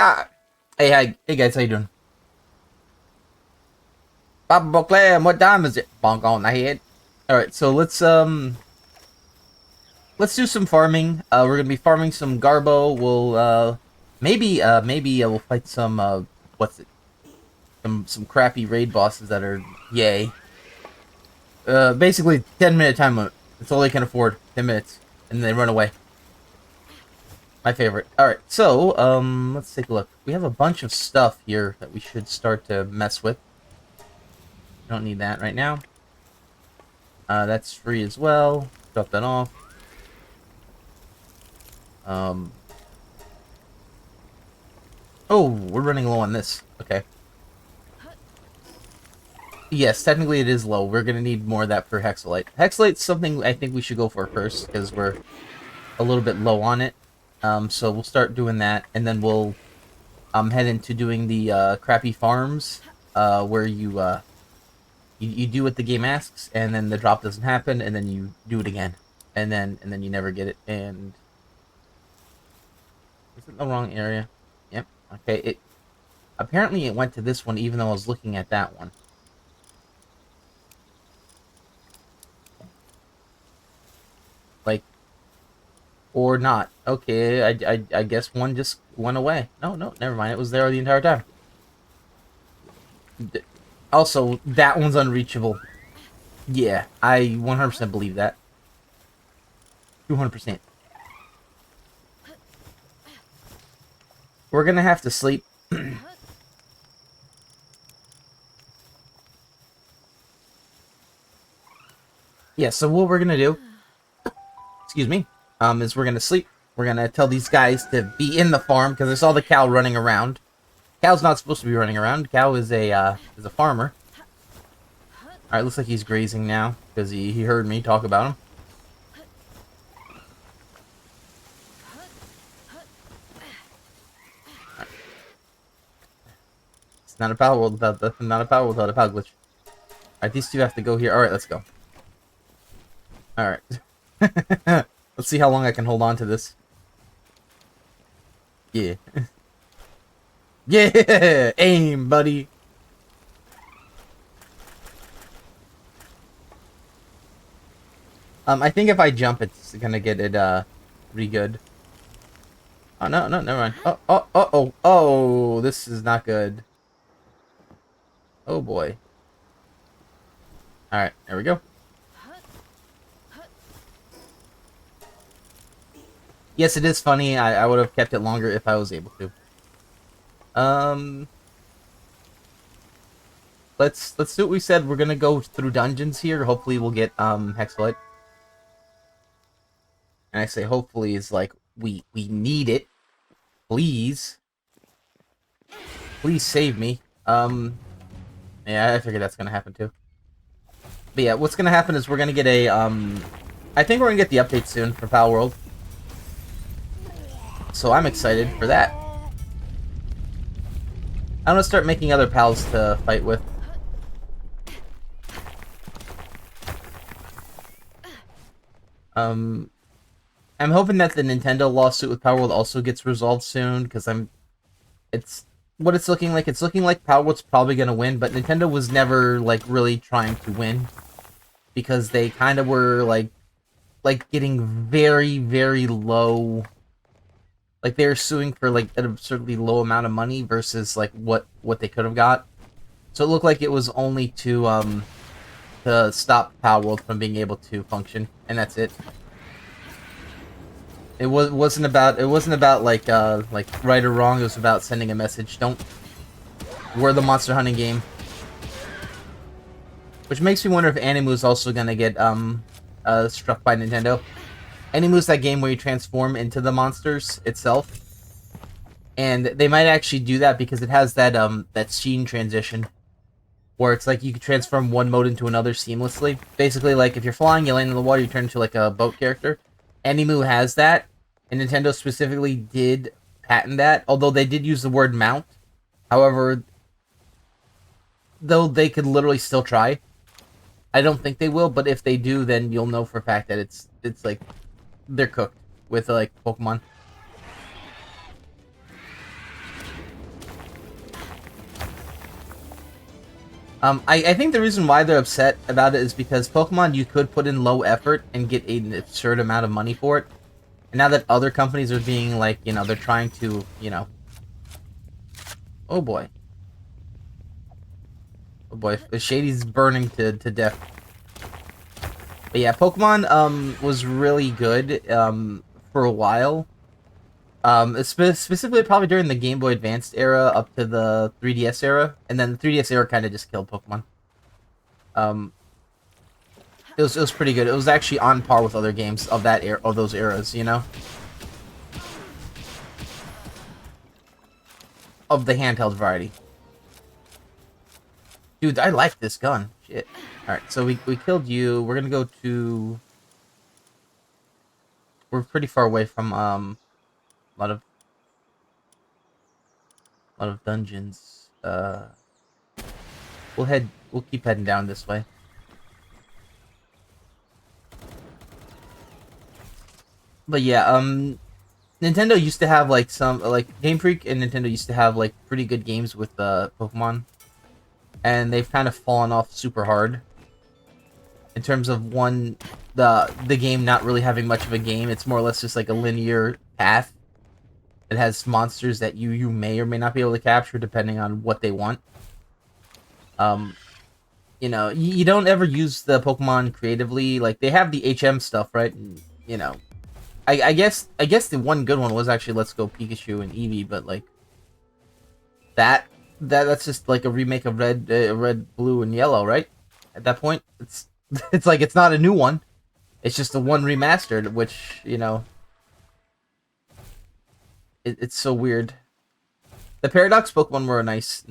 Ah, hey guys, how you doing? Papa Beauclair, what time is it? Bonk on the head. All right, so let's do some farming. We're gonna be farming some Garbo. We'll maybe we'll fight some what's it? Some crappy raid bosses that are yay. Basically 10-minute time limit. That's all they can afford. 10 minutes, and they run away. My favorite. All right, so let's take a look. We have a bunch of stuff here that we should start to mess with. Don't need that right now. That's free as well. Drop that off. Oh, we're running low on this. Okay. Yes, technically it is low. We're gonna need more of that for Hexalite. Hexalite's something I think we should go for first, because we're a little bit low on it. So we'll start doing that, and then we'll head into doing the crappy farms, where you do what the game asks, and then the drop doesn't happen, and then you do it again, and then you never get it. And is it the wrong area? Yep. Okay. Apparently it went to this one, even though I was looking at that one. Like, or not. Okay. I guess one just went away. No, never mind. It was there the entire time. Also, that one's unreachable. Yeah, I 100% believe that. 200%. We're gonna have to sleep. Yeah, so what we're gonna do, excuse me, is we're gonna sleep. We're gonna tell these guys to be in the farm, because I saw the cow running around. Cow's not supposed to be running around. Cow is a farmer. Alright, looks like he's grazing now, because he heard me talk about him. Right. It's not a Palworld without a Pal glitch. Alright, these two have to go here. Alright, let's go. Alright. Let's see how long I can hold on to this. Yeah. Yeah! Aim, buddy! I think if I jump, it's gonna get it, pretty good. Oh, no, never mind. Oh, this is not good. Oh, boy. Alright, there we go. Yes, it is funny. I would have kept it longer if I was able to. Let's do what we said. We're gonna go through dungeons here. Hopefully we'll get, Hexalite. And I say hopefully is like, we need it. Please. Please save me. Yeah, I figured that's gonna happen too. But yeah, what's gonna happen is we're gonna get a, I think we're gonna get the update soon for Palworld. So I'm excited for that. I'm gonna start making other pals to fight with. I'm hoping that the Nintendo lawsuit with Palworld also gets resolved soon, because it's what it's looking like. It's looking like Palworld's probably gonna win, but Nintendo was never like really trying to win, because they kind of were like getting very, very low. Like, they were suing for like an absurdly low amount of money versus like what they could have got. So it looked like it was only to stop Palworld from being able to function, and that's it. It wasn't about like right or wrong. It was about sending a message. We're the monster hunting game. Which makes me wonder if Animu's also gonna get struck by Nintendo. Animu's that game where you transform into the monsters itself, and they might actually do that because it has that that scene transition, where it's like you can transform one mode into another seamlessly. Basically, like if you're flying, you land in the water, you turn into like a boat character. Animu has that, and Nintendo specifically did patent that, although they did use the word mount. However, though they could literally still try. I don't think they will, but if they do, then you'll know for a fact that it's like they're cooked with like Pokemon. I think the reason why they're upset about it is because Pokemon, you could put in low effort and get an absurd amount of money for it. And now that other companies are being like, they're trying to, oh boy. Oh boy, the Shady's burning to death. But yeah, Pokemon, was really good, for a while. Specifically probably during the Game Boy Advanced era up to the 3DS era. And then the 3DS era kind of just killed Pokemon. Um, it was pretty good. It was actually on par with other games of that era, of those eras, of the handheld variety. Dude, I like this gun. Shit. Alright, so we killed you. We're gonna go to... We're pretty far away from, a lot of dungeons. We'll keep heading down this way. But yeah, Nintendo used to have, like, Game Freak and Nintendo used to have, like, pretty good games with, Pokemon. And they've kind of fallen off super hard. In terms of, the game not really having much of a game. It's more or less just, like, a linear path. It has monsters that you may or may not be able to capture, depending on what they want. You don't ever use the Pokemon creatively. Like, they have the HM stuff, right? And, I guess the one good one was actually Let's Go Pikachu and Eevee, but like that's just like a remake of Red, Blue, and Yellow, right? At that point, it's like it's not a new one. It's just the one remastered, which it's so weird. The Paradox Pokemon were a nice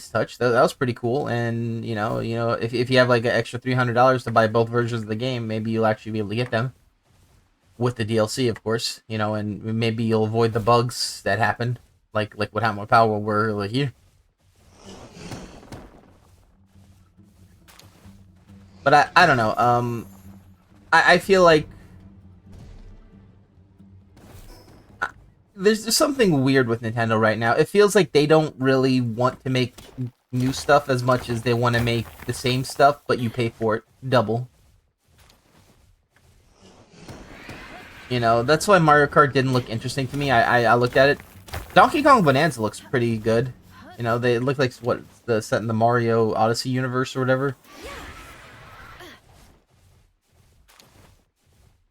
touch. That was pretty cool, and if you have like an extra $300 to buy both versions of the game, maybe you'll actually be able to get them. With the DLC, of course, and maybe you'll avoid the bugs that happen, like what happened with Palworld, where like here. But I don't know. I feel like there's something weird with Nintendo right now. It feels like they don't really want to make new stuff as much as they want to make the same stuff, but you pay for it double. That's why Mario Kart didn't look interesting to me. I looked at it. Donkey Kong Bonanza looks pretty good. They look like the set in the Mario Odyssey universe or whatever.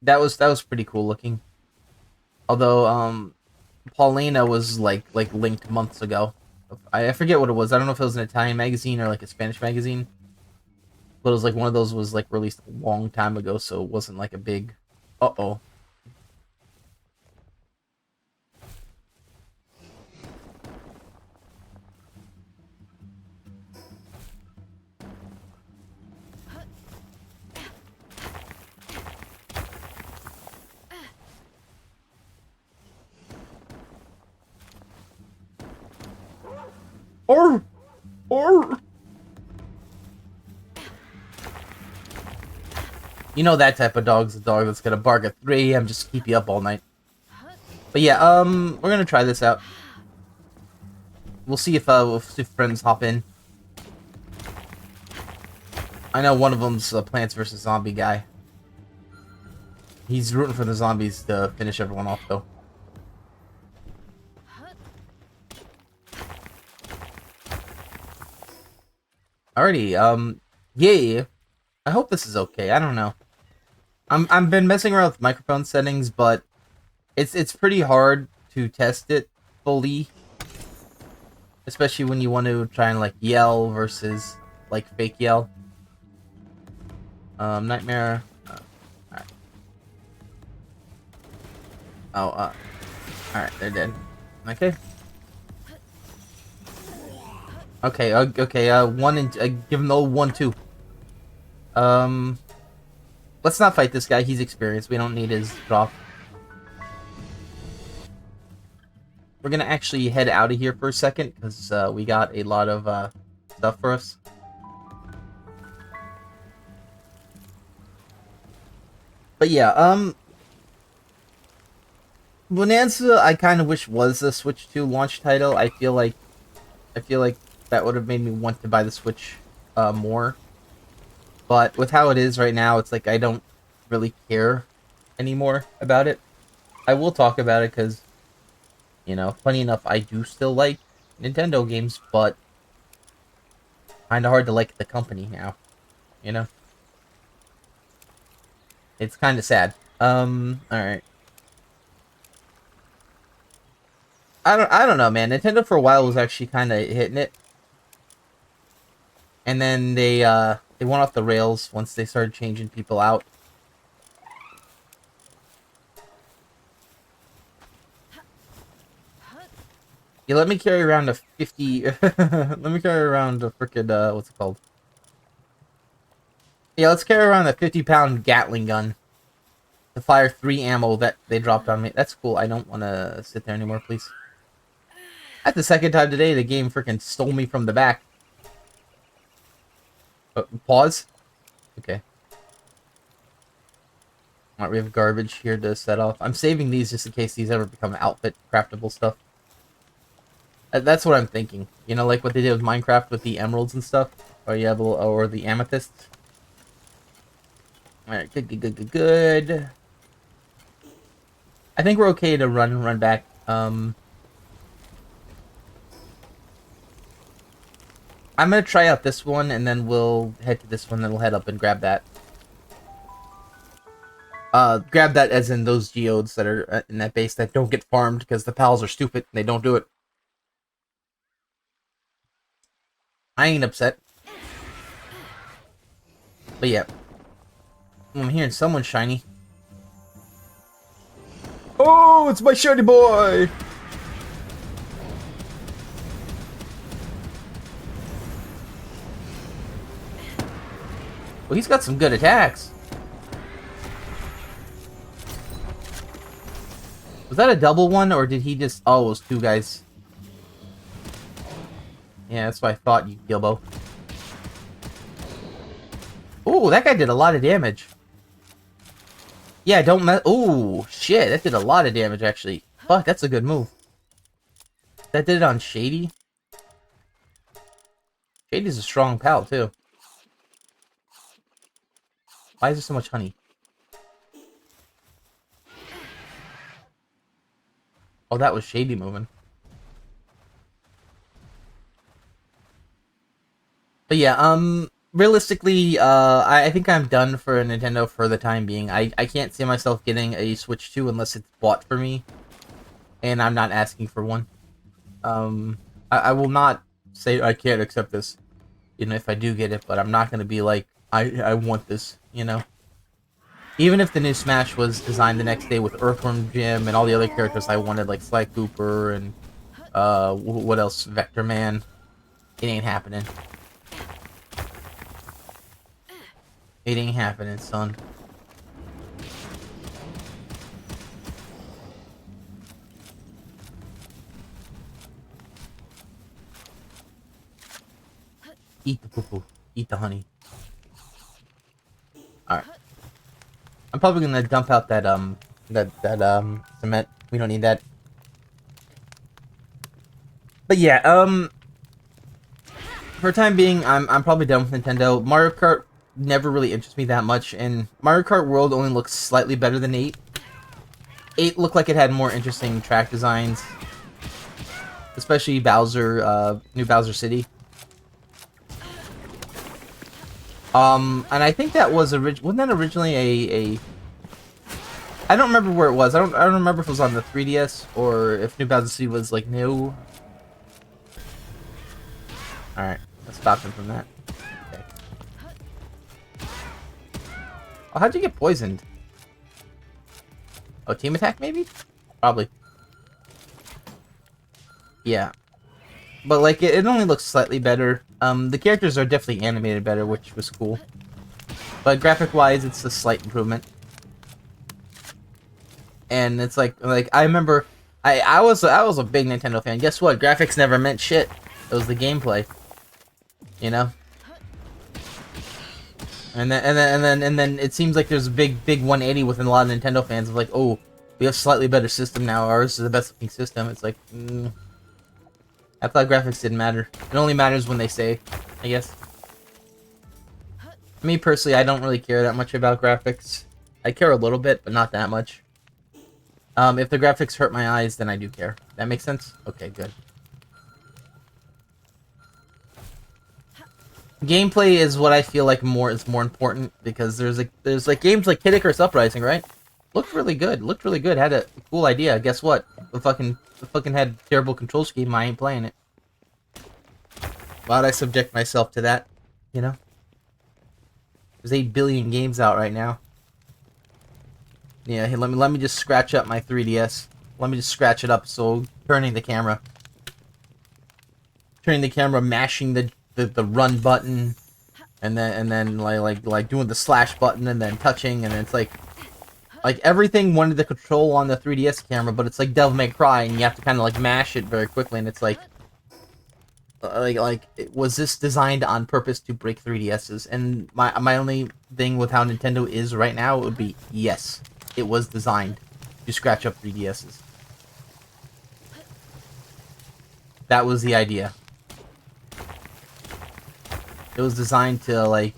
That was pretty cool looking. Although Paulina was like linked months ago. I forget what it was. I don't know if it was an Italian magazine or like a Spanish magazine. But it was like one of those was like released a long time ago, so it wasn't like a big uh-oh. Or that type of dog's a dog that's gonna bark at 3 a.m. just to keep you up all night. But yeah, we're gonna try this out. We'll see if friends hop in. I know one of them's a Plants vs. Zombie guy. He's rooting for the zombies to finish everyone off, though. Alrighty, yeah. I hope this is okay. I don't know. I've been messing around with microphone settings, but it's pretty hard to test it fully. Especially when you want to try and like yell versus like fake yell. Nightmare. Alright. Oh, alright, they're dead. Okay. Okay, one and give him the old 1-2. Let's not fight this guy. He's experienced. We don't need his drop. We're gonna actually head out of here for a second because we got a lot of stuff for us. But yeah, Bonanza, I kind of wish was a Switch 2 launch title. I feel like that would have made me want to buy the Switch more. But with how it is right now, it's like I don't really care anymore about it. I will talk about it because, you know, funny enough, I do still like Nintendo games, but kind of hard to like the company now, you know? It's kind of sad. Alright. I don't know, man. Nintendo for a while was actually kind of hitting it. And then they went off the rails once they started changing people out. Yeah, let me carry around a 50... let me carry around a frickin', what's it called? Yeah, let's carry around a 50-pound Gatling gun to fire 3 ammo that they dropped on me. That's cool. I don't want to sit there anymore, please. That's the second time today the game frickin' stole me from the back. Pause? Okay. Alright, we have garbage here to set off. I'm saving these just in case these ever become outfit craftable stuff. That's what I'm thinking. You know, like what they did with Minecraft with the emeralds and stuff? Or you have or the amethysts. Alright, good. I think we're okay to run back. I'm gonna try out this one, and then we'll head to this one, then we'll head up and grab that. Grab that as in those geodes that are in that base that don't get farmed, because the pals are stupid, and they don't do it. I ain't upset. But yeah. I'm hearing someone shiny. Oh, it's my shiny boy! Well, he's got some good attacks. Was that a double one, or did he just... Oh, it was 2 guys. Yeah, that's what I thought, you Gilbo. Ooh, that guy did a lot of damage. Yeah, don't mess... Ooh, shit, that did a lot of damage, actually. Fuck, that's a good move. That did it on Shady? Shady's a strong pal, too. Why is there so much honey? Oh, that was Shady moving. But yeah, realistically, I think I'm done for Nintendo for the time being. I can't see myself getting a Switch 2 unless it's bought for me. And I'm not asking for one. I will not say I can't accept this, you know, if I do get it, but I'm not going to be like, I want this, you know. Even if the new Smash was designed the next day with Earthworm Jim and all the other characters I wanted, like Sly Cooper and, what else? Vector Man. It ain't happening. It ain't happening, son. Eat the poo-poo. Eat the honey. Alright. I'm probably gonna dump out that, cement. We don't need that. But yeah, for the time being, I'm probably done with Nintendo. Mario Kart never really interests me that much, and Mario Kart World only looks slightly better than 8. 8 looked like it had more interesting track designs. Especially Bowser, New Bowser City. And I think that was wasn't that originally a I don't remember where it was. I don't remember if it was on the 3DS or if New Bowser City was like new. Alright, let's stop him from that. Okay. Oh, how'd you get poisoned? Oh, team attack maybe? Probably. Yeah. But like it only looks slightly better. The characters are definitely animated better, which was cool. But graphic wise, it's a slight improvement. And it's like I remember I was a big Nintendo fan. Guess what? Graphics never meant shit. It was the gameplay. You know? And then it seems like there's a big 180 within a lot of Nintendo fans of like, oh, we have a slightly better system now. Ours is the best looking system. It's like, I thought graphics didn't matter. It only matters when they say, I guess. Me personally, I don't really care that much about graphics. I care a little bit, but not that much. If the graphics hurt my eyes, then I do care. That makes sense? Okay, good. Gameplay is what I feel like is more important, because there's games like Kid Icarus Uprising, right? Looked really good. Looked really good. Had a cool idea. Guess what? The fucking had terrible control scheme. I ain't playing it. Why'd I subject myself to that? You know? There's 8 billion games out right now. Yeah, hey, let me just scratch up my 3DS. Let me just scratch it up. So turning the camera, mashing the run button, and then like doing the slash button, and then touching, and it's like everything wanted the control on the 3DS camera, but it's like Devil May Cry, and you have to kind of like mash it very quickly, and it's like was this designed on purpose to break 3DSs? And my only thing with how Nintendo is right now would be yes. It was designed to scratch up 3DSs. That was the idea. It was designed to like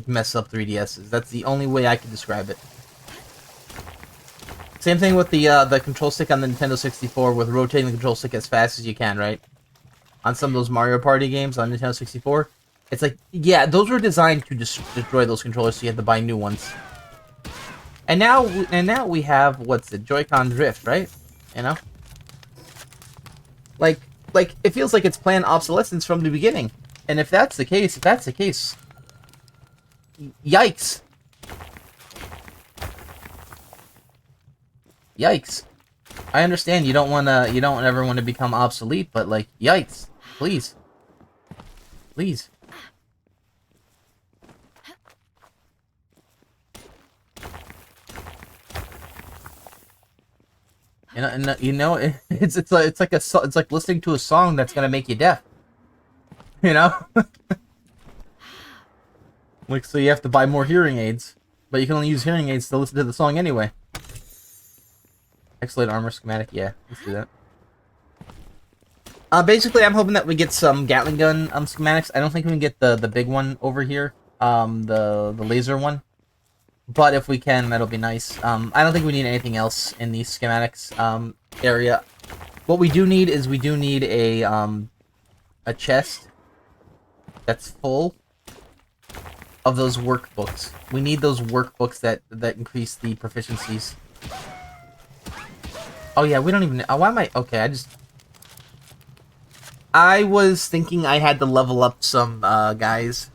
mess up 3DSs. That's the only way I can describe it. Same thing with the control stick on the Nintendo 64, with rotating the control stick as fast as you can, right? On some of those Mario Party games on Nintendo 64, it's like, yeah, those were designed to destroy those controllers, so you had to buy new ones. And now we have, what's it, Joy-Con Drift, right? You know? Like, it feels like it's planned obsolescence from the beginning. And if that's the case, yikes. Yikes. I understand you don't ever want to become obsolete, but like, yikes. Please. Please. It's like listening to a song that's gonna make you deaf. You know? Like, so you have to buy more hearing aids, but you can only use hearing aids to listen to the song anyway. Excellent armor schematic, yeah, let's do that. Basically, I'm hoping that we get some Gatling gun schematics. I don't think we can get the big one over here, the laser one. But if we can, that'll be nice. I don't think we need anything else in the schematics area. What we do need is a chest that's full of those workbooks. We need those workbooks that increase the proficiencies. Oh yeah, we don't even. Why am I? Okay, I was thinking I had to level up some guys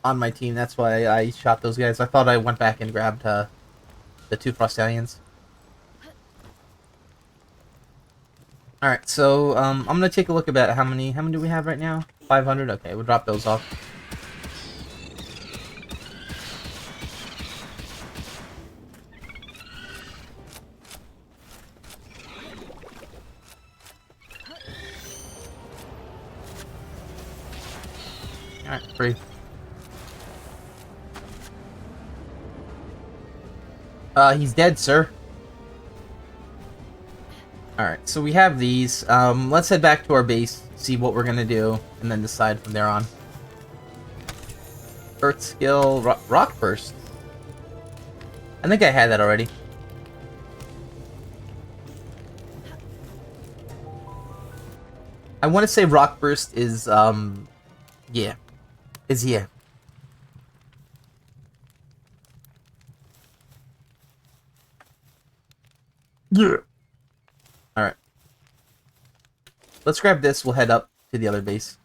on my team. That's why I shot those guys. I thought I went back and grabbed the 2 Frostallions. All right, so I'm gonna take a look about how many do we have right now? 500. Okay, we'll drop those off. All right, free. He's dead, sir. Alright, so we have these. Let's head back to our base, see what we're gonna do, and then decide from there on. Earth skill, rock burst. I think I had that already. I want to say rock burst is, yeah. Yeah. Yeah. Alright. Let's grab this, we'll head up to the other base.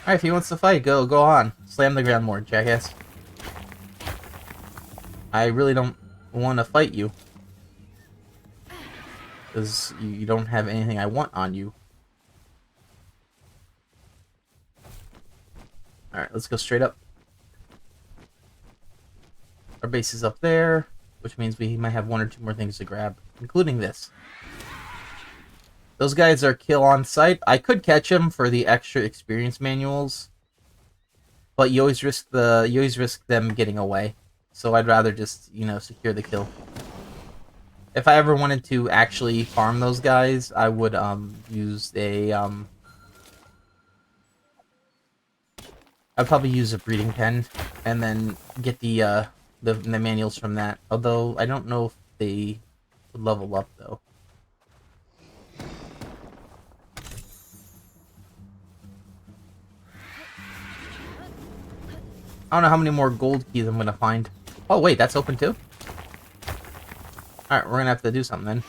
Alright, if he wants to fight, go on. Slam the ground more, jackass. I really don't want to fight you. Because you don't have anything I want on you. Alright, let's go straight up. Our base is up there, which means we might have 1 or 2 more things to grab, including this. Those guys are kill on sight. I could catch them for the extra experience manuals, but you always risk them getting away. So I'd rather just, secure the kill. If I ever wanted to actually farm those guys, I would use a I'd probably use a breeding pen and then get the manuals from that. Although I don't know if they would level up though. I don't know how many more gold keys I'm gonna find. Oh wait, that's open too? Alright, we're gonna have to do something then.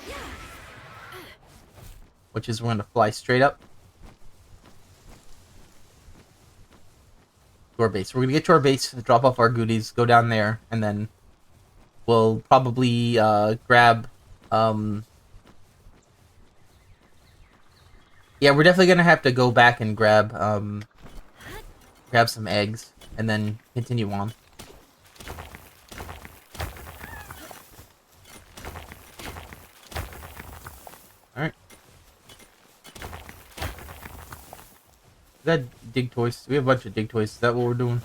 Which is we're gonna fly straight up to our base. We're gonna get to our base, drop off our goodies, go down there, and then we'll probably grab yeah, we're definitely gonna have to go back and grab some eggs and then continue on. Alright. Is that dig toys? We have a bunch of dig toys. Is that what we're doing?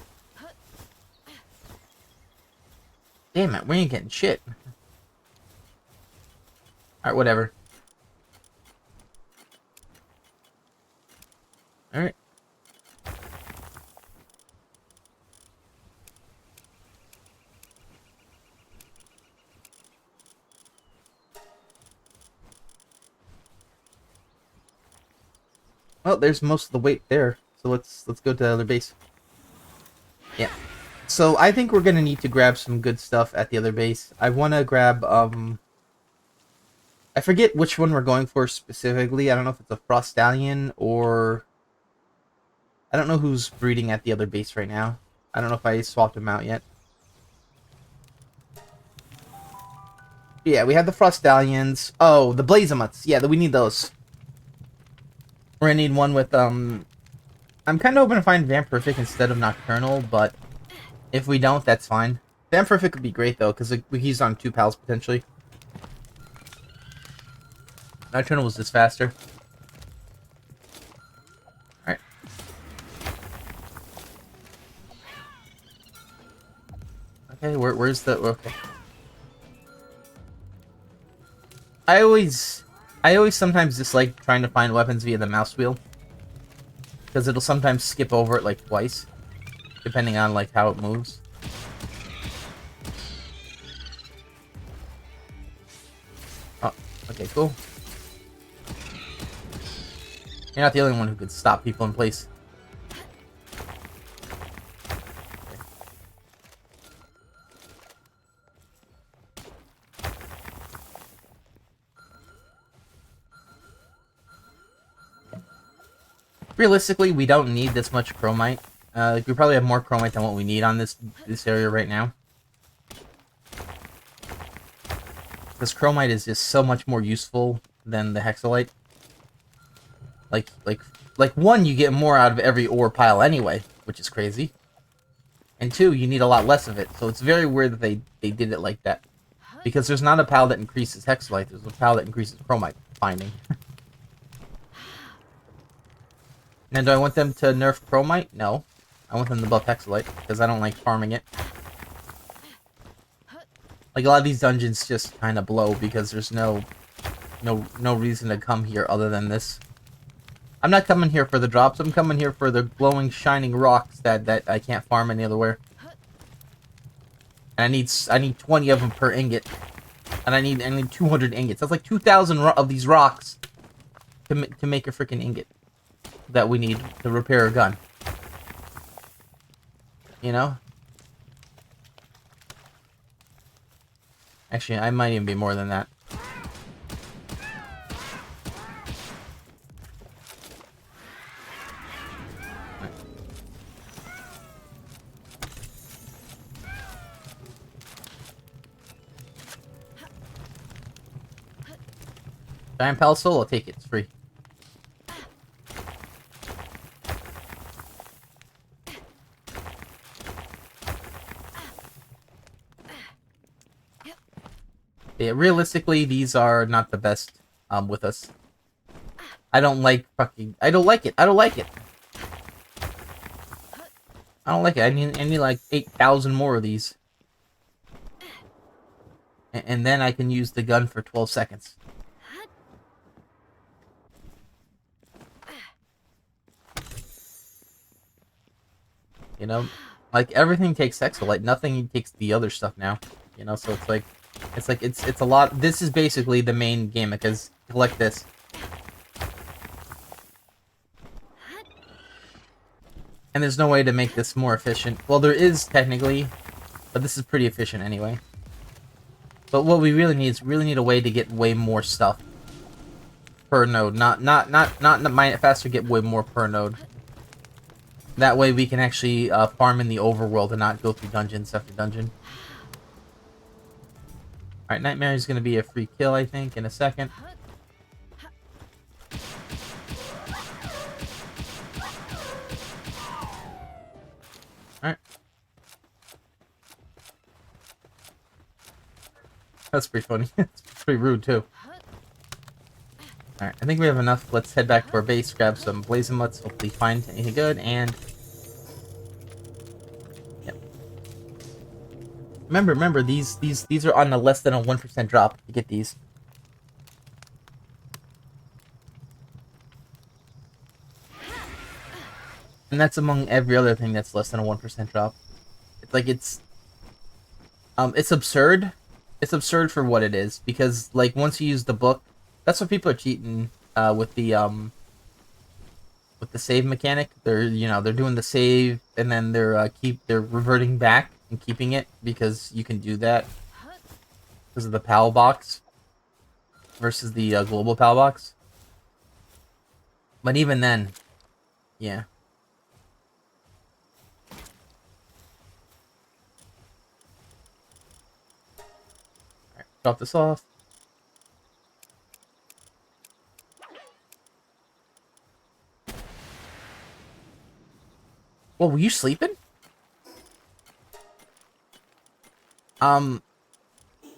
Damn it, we ain't getting shit. Alright, whatever. Alright. Well, there's most of the weight there. So let's go to the other base. Yeah. So I think we're gonna need to grab some good stuff at the other base. I wanna grab I forget which one we're going for specifically. I don't know if it's a Frost Stallion or I don't know who's breeding at the other base right now. I don't know if I swapped them out yet. Yeah, we have the Frost Stallions. Oh, the Blazemuts. Yeah, we need those. We're gonna need one with I'm kind of hoping to find Vampirific instead of Nocturnal, but if we don't, that's fine. Vampirific would be great though, because he's on 2 pals potentially. Nocturnal was just faster. Alright. Okay, where's the... Okay. I always sometimes dislike trying to find weapons via the mouse wheel. Because it'll sometimes skip over it like twice. Depending on like how it moves. Oh, okay, cool. You're not the only one who could stop people in place. Realistically, we don't need this much chromite. We probably have more chromite than what we need on this area right now. This chromite is just so much more useful than the hexalite. Like one, you get more out of every ore pile anyway, which is crazy. And two, you need a lot less of it. So it's very weird that they did it like that. Because there's not a pile that increases hexalite, there's a pile that increases chromite finding. Now, do I want them to nerf chromite? No. I want them to buff hexalite, because I don't like farming it. Like, a lot of these dungeons just kind of blow, because there's no reason to come here other than this. I'm not coming here for the drops, I'm coming here for the glowing, shining rocks that I can't farm any other where. And I need 20 of them per ingot. And I need 200 ingots. That's like 2,000 of these rocks to make a freaking ingot that we need to repair a gun. You know? Actually, I might even be more than that. Giant Pal Soul, I'll take it. It's free. Yeah, realistically, these are not the best with us. I don't like fucking... I don't like it. I don't like it. I don't like it. I need like 8,000 more of these. And then I can use the gun for 12 seconds. You know, like everything takes Hexalite, nothing takes the other stuff now. You know, so it's a lot. This is basically the main gimmick, is collect this. And there's no way to make this more efficient. Well, there is technically, but this is pretty efficient anyway. But what we really need is a way to get way more stuff per node. Not mine it faster, get way more per node. That way we can actually farm in the overworld and not go through dungeons after dungeon. Alright, Nightmare is going to be a free kill, I think, in a second. Alright. That's pretty funny. It's pretty rude, too. Alright, I think we have enough. Let's head back to our base, grab some blazing mutts, hopefully find anything good, and... Yep. Remember, these are on a less than a 1% drop to get these. And that's among every other thing that's less than a 1% drop. It's like, it's absurd. It's absurd for what it is, because, like, once you use the book, that's what people are cheating, with the save mechanic. They're doing the save, and then they're reverting back and keeping it, because you can do that because of the PAL box versus the global PAL box. But even then, yeah. Alright, drop this off. Well, were you sleeping?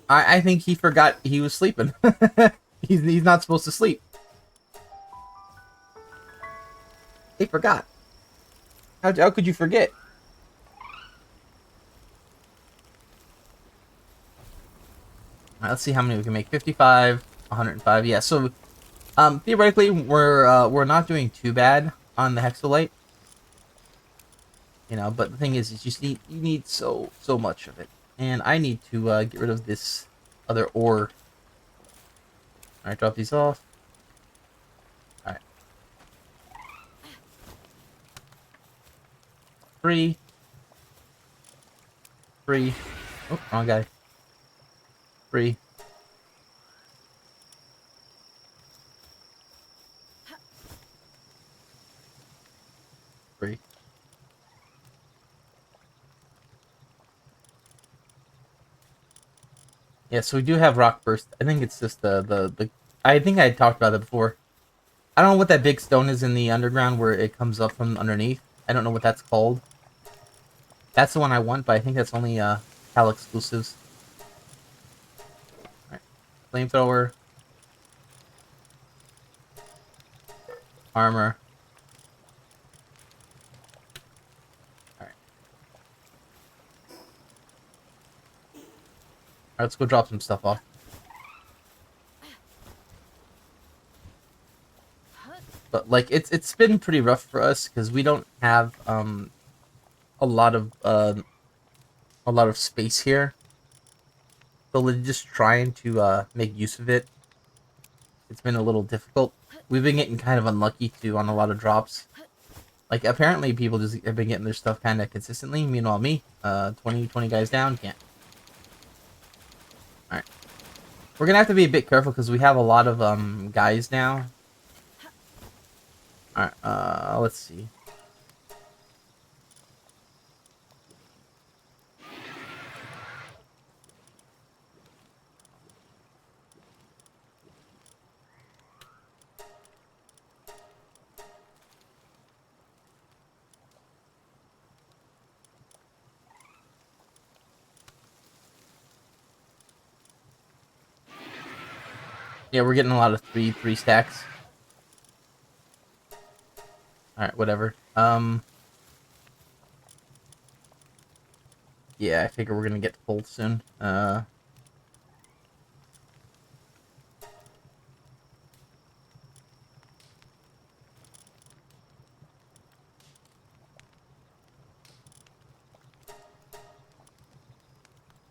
I think he forgot he was sleeping. he's not supposed to sleep. He forgot. How could you forget? Alright, let's see how many we can make. 55, 105. Yeah, so theoretically we're not doing too bad on the Hexalite. You know, but the thing is you need so much of it. And I need to get rid of this other ore. Alright, drop these off. Alright. 3. 3. Oh, wrong guy. 3. 3. Yeah, so we do have rock burst. I think it's just the I think I talked about it before. I don't know what that big stone is in the underground where it comes up from underneath. I don't know what that's called. That's the one I want, but I think that's only PAL exclusives. Alright. Flamethrower. Armor. Alright. Alright, let's go drop some stuff off. But like it's been pretty rough for us because we don't have a lot of space here. So we're just trying to make use of it. It's been a little difficult. We've been getting kind of unlucky too on a lot of drops. Like apparently people just have been getting their stuff kind of consistently. Meanwhile me, 20 guys down, can't. All right, we're gonna have to be a bit careful because we have a lot of guys now. All right, let's see. Yeah, we're getting a lot of three stacks. Alright, whatever. Yeah, I figure we're gonna get full soon.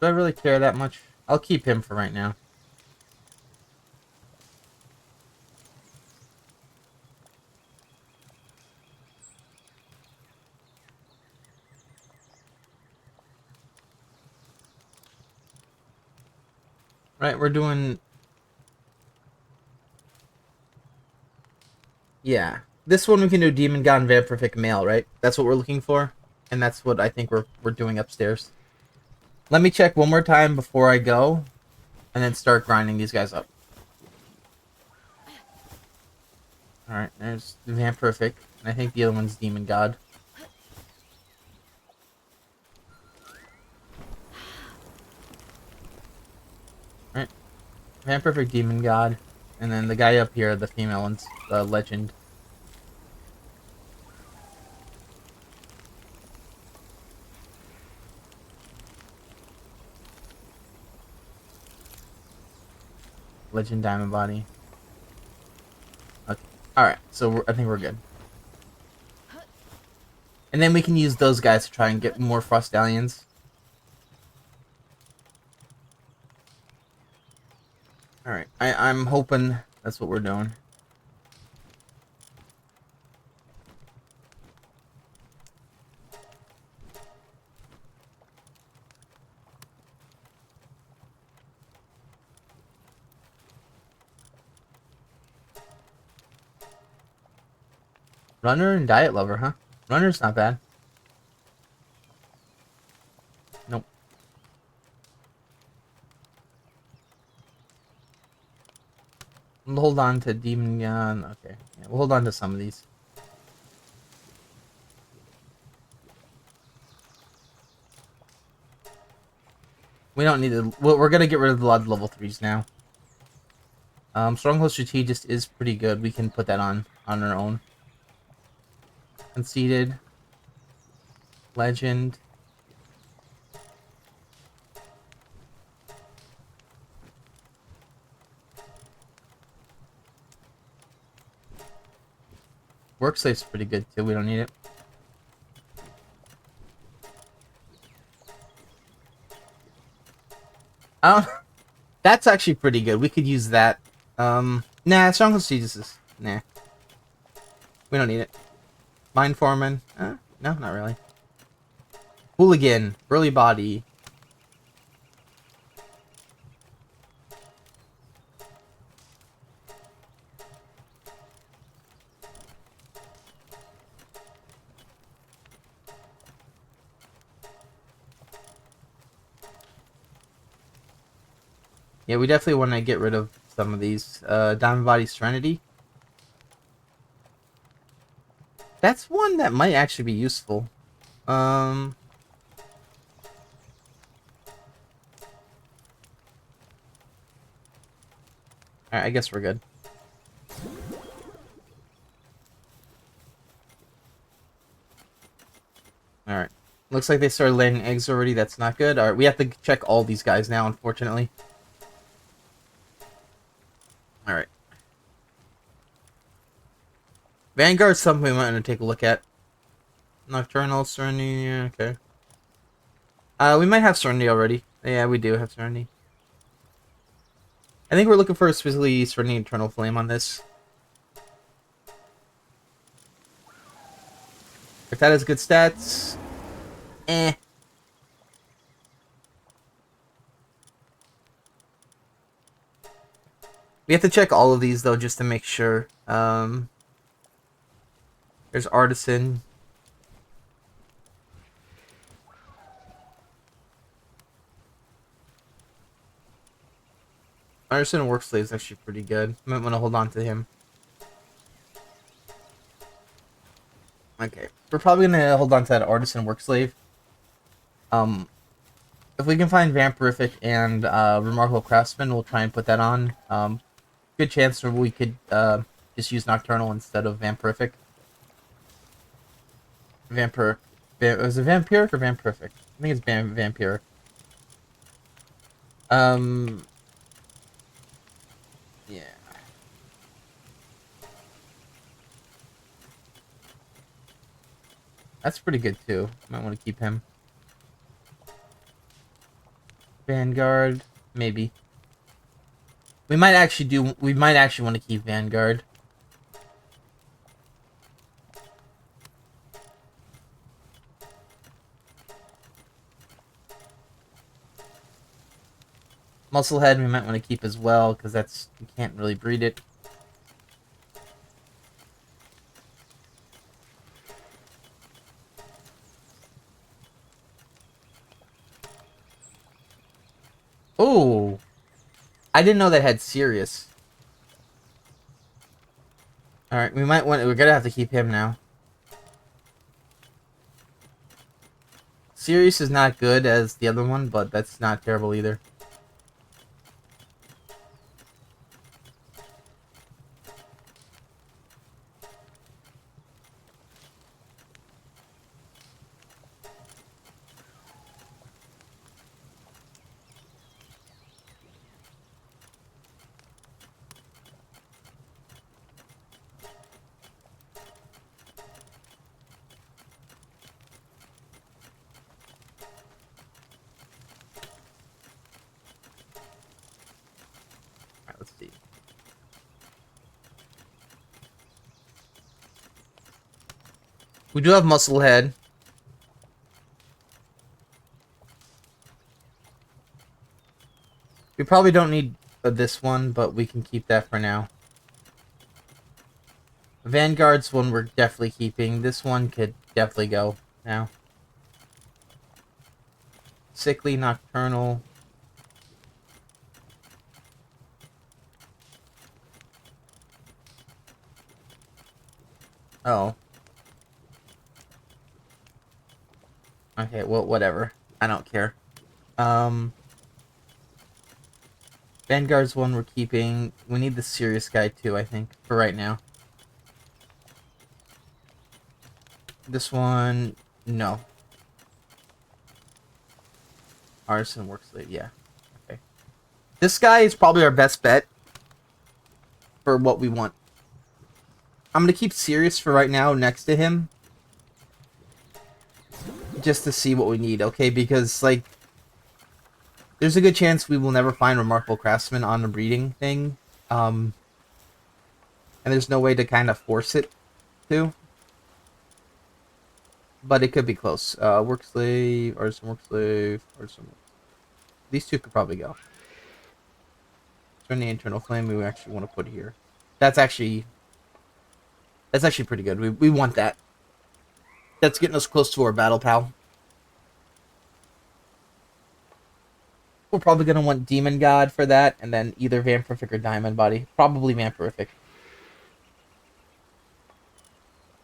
Do I really care that much? I'll keep him for right now. Right, we're doing... Yeah. This one we can do Demon God and Vampirific Male, right? That's what we're looking for. And that's what I think we're doing upstairs. Let me check one more time before I go. And then start grinding these guys up. Alright, there's Vampirific. And I think the other one's Demon God. Alright. Vampirific Demon God. And then the guy up here, the female one's Legend. Legend Diamond Body. Okay. Alright, so I think we're good. And then we can use those guys to try and get more Frost Stallions. Alright, I'm hoping that's what we're doing. Runner and Diet Lover, huh? Runner's not bad. Nope. We'll hold on to Demon Gun. Okay. Yeah, we'll hold on to some of these. We don't need to... We're gonna get rid of a lot of level 3s now. Stronghold Strategist is pretty good. We can put that on our own. Conceited. Legend. Work Safe's pretty good too. We don't need it. That's actually pretty good. We could use that. Nah, Stronghold Strategist is... Nah. We don't need it. Mind Foreman? No, not really. Hooligan. Burly Body. Yeah, we definitely want to get rid of some of these. Diamond Body Serenity. That's one that might actually be useful. Alright, I guess we're good. Alright. Looks like they started laying eggs already. That's not good. Alright, we have to check all these guys now, unfortunately. Alright. Vanguard's something we might want to take a look at. Nocturnal, Serenity, yeah, okay. We might have Serenity already. Yeah, we do have Serenity. I think we're looking for specifically Serenity Eternal Flame on this. If that has good stats... Eh. We have to check all of these, though, just to make sure. There's Artisan. Artisan and Workslave is actually pretty good. Might want to hold on to him. Okay. We're probably going to hold on to that Artisan Workslave. If we can find Vampirific and Remarkable Craftsman, we'll try and put that on. Good chance we could just use Nocturnal instead of Vampirific. Was it Vampiric or Vampirific? I think it's Vampiric. Yeah. That's pretty good too. Might want to keep him. Vanguard, maybe. We might actually want to keep Vanguard. Musclehead we might want to keep as well, because you can't really breed it. Oh, I didn't know that had Sirius. All right, we're gonna have to keep him now. Sirius is not good as the other one, but that's not terrible either. All right, let's see. We do have Musclehead. We probably don't need this one, but we can keep that for now. Vanguard's one we're definitely keeping. This one could definitely go now. Sickly, Nocturnal. Oh. Okay, well, whatever. I don't care. Vanguard's one we're keeping. We need the serious guy too, I think, for right now. This one, no. Artisan works late, yeah. Okay. This guy is probably our best bet for what we want. I'm gonna keep Sirius for right now next to him. Just to see what we need, okay? Because, like, there's a good chance we will never find Remarkable Craftsman on the breeding thing. And there's no way to kind of force it to. But it could be close. Work Slave, Artisan Work Slave, Artisan Work. These two could probably go. Turn the Internal Flame we actually want to put here. That's actually pretty good. We want that. That's getting us close to our Battle Pal. We're probably going to want Demon God for that, and then either Vampirific or Diamond Body. Probably Vampirific.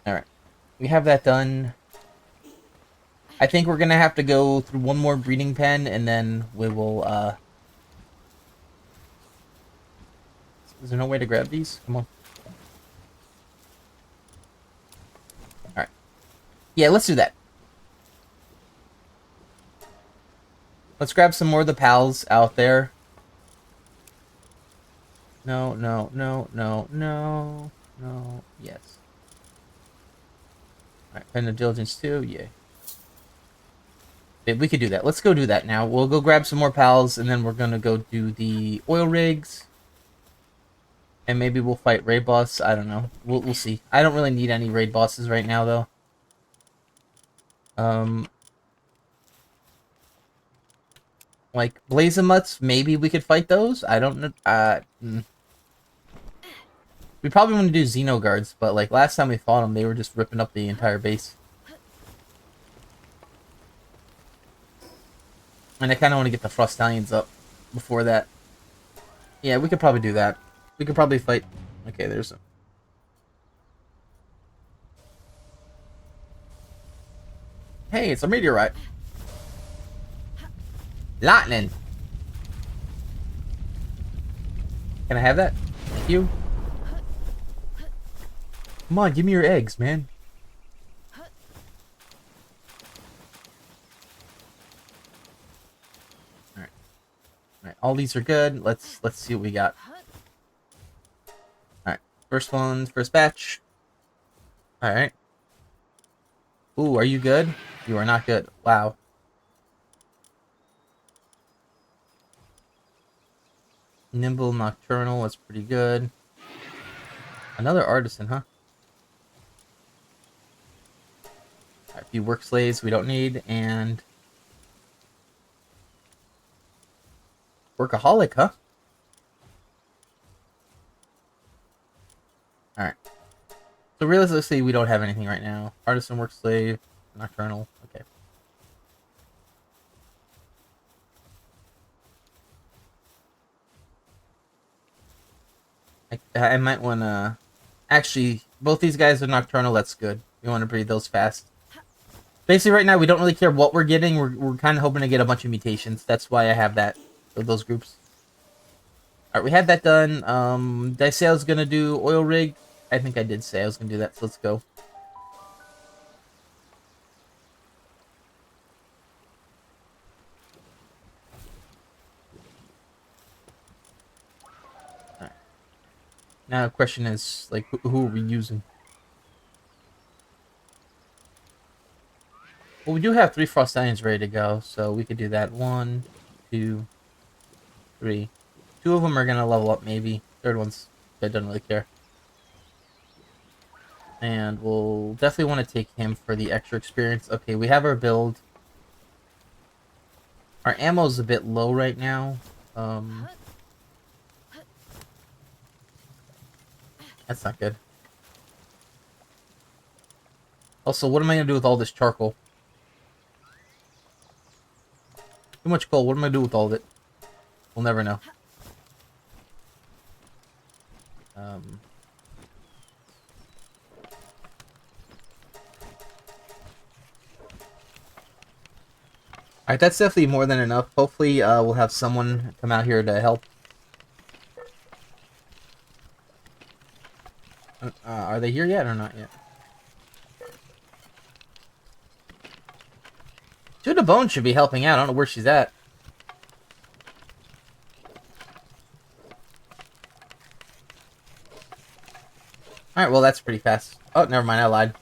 Alright. We have that done. I think we're going to have to go through one more breeding pen, and then we will, Is there no way to grab these? Come on. Alright. Yeah, let's do that. Let's grab some more of the pals out there. No, no, no, no, no, no, yes. Alright, Pen of Diligence 2, yeah. We could do that. Let's go do that now. We'll go grab some more pals, and then we're gonna go do the oil rigs. And maybe we'll fight raid boss. I don't know. We'll see. I don't really need any raid bosses right now, though. Like Blazemuts, maybe we could fight those. I don't know. We probably want to do Xenoguards, but like last time we fought them, they were just ripping up the entire base. And I kind of want to get the Frostallions up before that. Yeah, we could probably do that. We could probably fight. Okay, there's a. Hey, it's a meteorite. Lightning. Can I have that? Thank you. Come on, give me your eggs, man. Alright. Alright, all these are good. Let's see what we got. Alright. First one, first batch. Alright. Ooh, are you good? You are not good. Wow. Nimble Nocturnal, that's pretty good. Another Artisan, huh? A few Work Slaves we don't need, and... Workaholic, huh? Alright. So realistically, we don't have anything right now. Artisan, Work Slave, Nocturnal, okay. I might want to... Actually, both these guys are Nocturnal, that's good. We want to breed those fast. Basically, right now, we don't really care what we're getting. We're kind of hoping to get a bunch of mutations. That's why I have that, those groups. Alright, we had that done. Did I say I was going to do Oil Rig? I think I did say I was going to do that, so let's go. Alright. Now the question is, like, who are we using? Well, we do have 3 Frost Stallions ready to go, so we could do that. 1, 2, 3. 2 of them are going to level up, maybe. Third one's... I don't really care. And we'll definitely want to take him for the extra experience. Okay, we have our build. Our ammo's a bit low right now. That's not good. Also, what am I going to do with all this charcoal? Too much coal. What am I going to do with all of it? We'll never know. Alright, that's definitely more than enough. Hopefully, we'll have someone come out here to help. Are they here yet or not yet? To the Bone should be helping out. I don't know where she's at. Alright, well, that's pretty fast. Oh, never mind. I lied.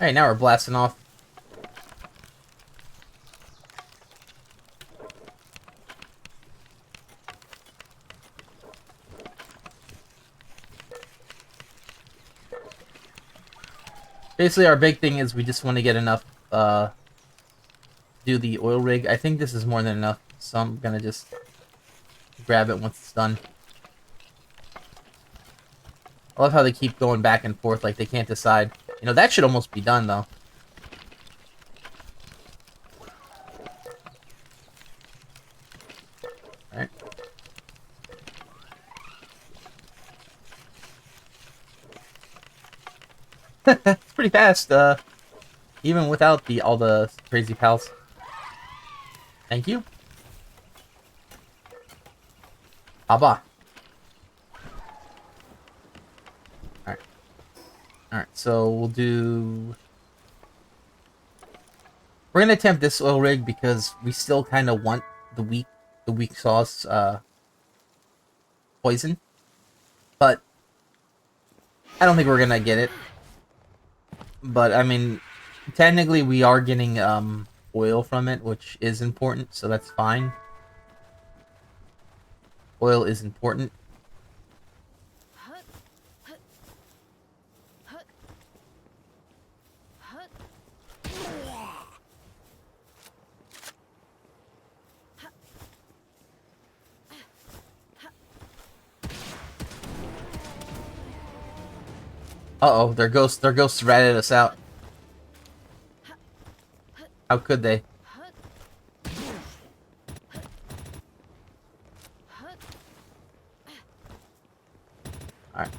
Alright, now we're blasting off. Basically, our big thing is we just want to get enough, do the oil rig. I think this is more than enough, so I'm gonna just grab it once it's done. I love how they keep going back and forth, like they can't decide. You know, that should almost be done, though. Alright. It's pretty fast, even without all the crazy pals. Thank you. Abba. Alright. Alright, so we'll do... We're gonna attempt this oil rig because we still kind of want the weak sauce, poison. But I don't think we're gonna get it. But, I mean, technically we are getting, oil from it, which is important, so that's fine. Oil is important. Uh-oh, their ghosts ratted us out. How could they? Alright.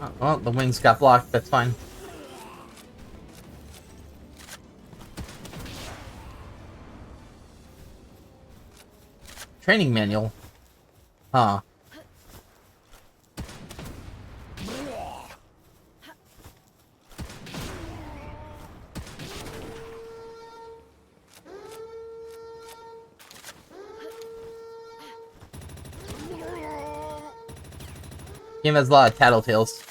Oh, well, the wings got blocked, that's fine. Training manual. Huh. Game has a lot of tattletales.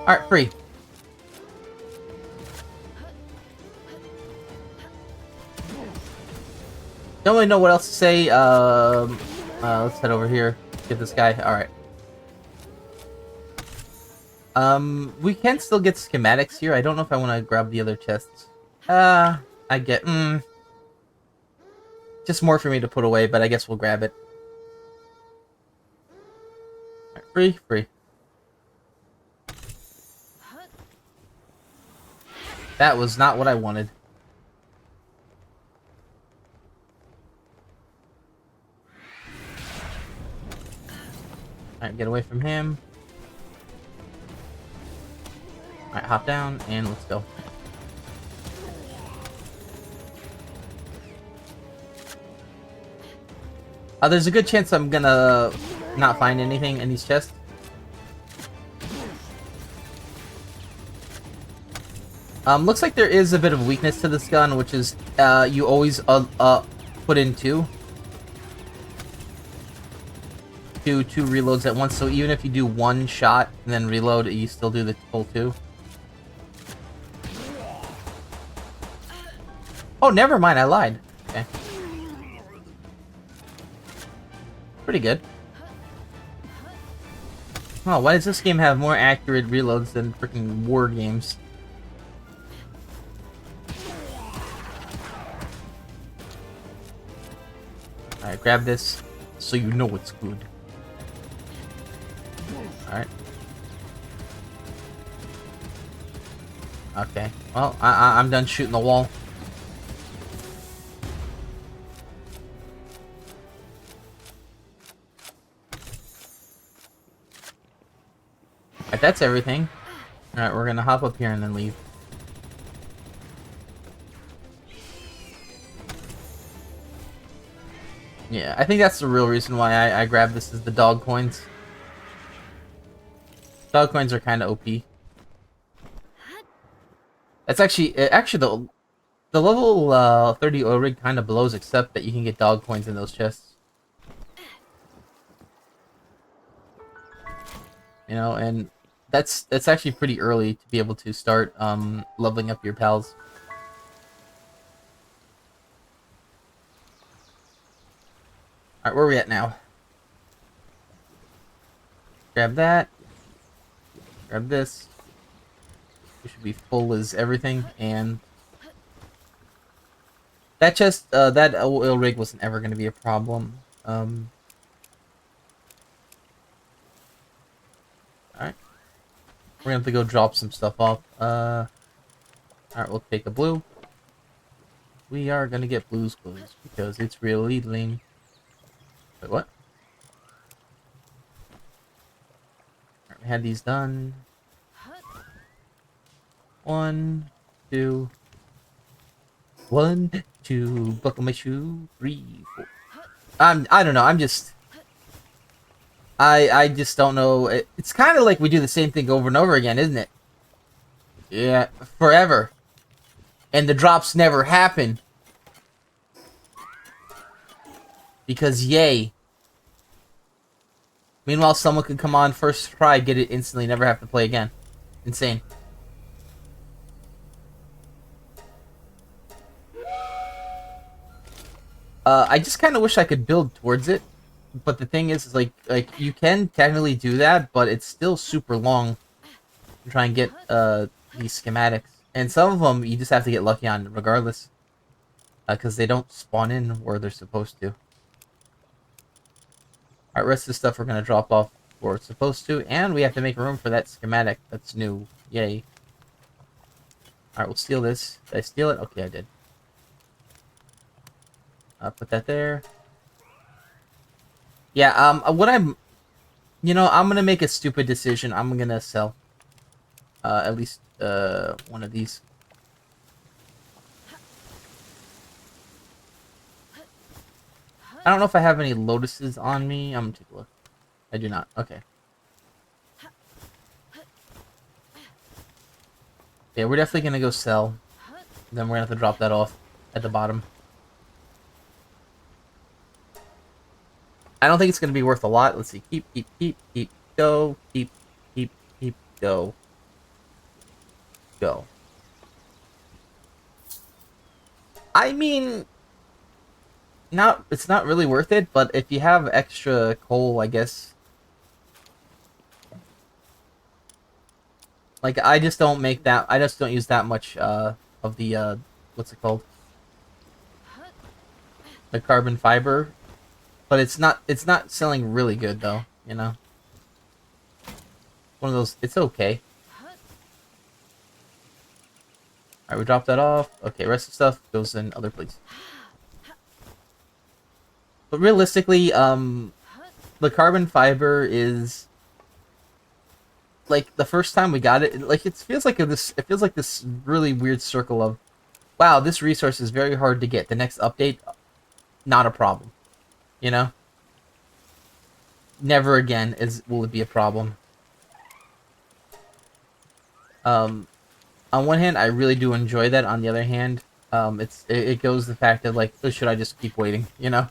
Alright, free. Don't really know what else to say. Let's head over here. Get this guy. Alright. We can still get schematics here. I don't know if I want to grab the other chests. I get... Just more for me to put away, but I guess we'll grab it. Alright, free, free. That was not what I wanted. Alright, get away from him. Alright, hop down, and let's go. There's a good chance I'm gonna not find anything in these chests. Looks like there is a bit of weakness to this gun, which is you always put in two reloads at once. So even if you do one shot and then reload, you still do the full two. Oh, never mind. I lied. Okay. Pretty good. Oh, why does this game have more accurate reloads than freaking war games? Alright, grab this so you know it's good. Alright. Okay. Well, I'm done shooting the wall. Alright, that's everything. Alright, we're gonna hop up here and then leave. Yeah, I think that's the real reason why I grabbed this is the dog coins. Dog coins are kind of OP. That's actually the level 30 oil rig kind of blows, except that you can get dog coins in those chests. You know, and that's actually pretty early to be able to start leveling up your pals. Alright, where are we at now? Grab that. Grab this. We should be full as everything, and that chest, that oil rig wasn't ever going to be a problem. Alright. We're going to have to go drop some stuff off. Alright, we'll take a blue. We are going to get blues clues, because it's really lame. Wait, what? Alright, we had these done. 1, 2. 1, 2. Buckle my shoe. 3, 4. I don't know. I'm just. I just don't know. It's kind of like we do the same thing over and over again, isn't it? Yeah, forever. And the drops never happen. Because yay. Meanwhile, someone could come on first try, get it instantly, never have to play again. Insane. I just kind of wish I could build towards it, but the thing is like you can technically do that, but it's still super long to try and get these schematics, and some of them you just have to get lucky on regardless, because they don't spawn in where they're supposed to. Alright, rest of the stuff we're gonna drop off where it's supposed to, and we have to make room for that schematic that's new. Yay. Alright, we'll steal this. Did I steal it? Okay, I did. Put that there. Yeah, what I'm gonna make a stupid decision. I'm gonna sell at least one of these. I don't know if I have any lotuses on me. I'm gonna take a look. I do not. Okay. Yeah, we're definitely gonna go sell. Then we're gonna have to drop that off at the bottom. I don't think it's gonna be worth a lot. Let's see. Keep, go, keep, go, go. I mean, it's not really worth it, but if you have extra coal, I guess. Like, I just don't use that much of the what's it called? The carbon fiber. But it's not selling really good though, you know. One of those, it's okay. Alright, we dropped that off. Okay, rest of the stuff goes in other places. But realistically, the carbon fiber is like the first time we got it, like it feels like this really weird circle of, wow, this resource is very hard to get. The next update, not a problem. You know? Never again will it be a problem. On one hand, I really do enjoy that. On the other hand, it goes the fact of like, oh, should I just keep waiting? You know?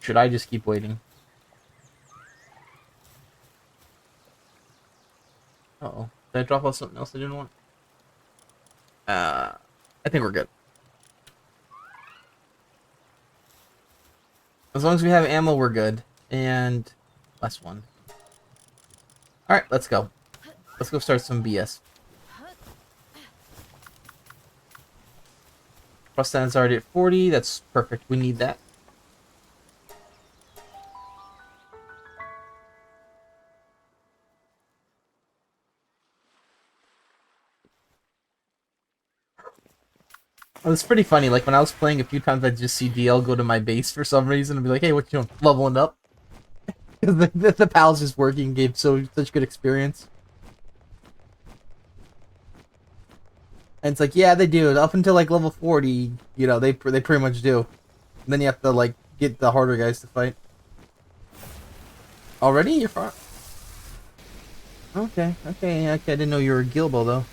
Should I just keep waiting? Uh-oh. Did I drop off something else I didn't want? I think we're good. As long as we have ammo, we're good. And last one. Alright, let's go. Let's go start some BS. Frost stands already at 40. That's perfect. We need that. Oh, it's pretty funny. Like, when I was playing a few times, I'd just see DL go to my base for some reason and be like, hey, what you doing? Leveling up. Because the pals just working gave such good experience. And it's like, yeah, they do. Up until, like, level 40, you know, they pretty much do. And then you have to, like, get the harder guys to fight. Already? You're far? Okay. I didn't know you were a Gilbo, though.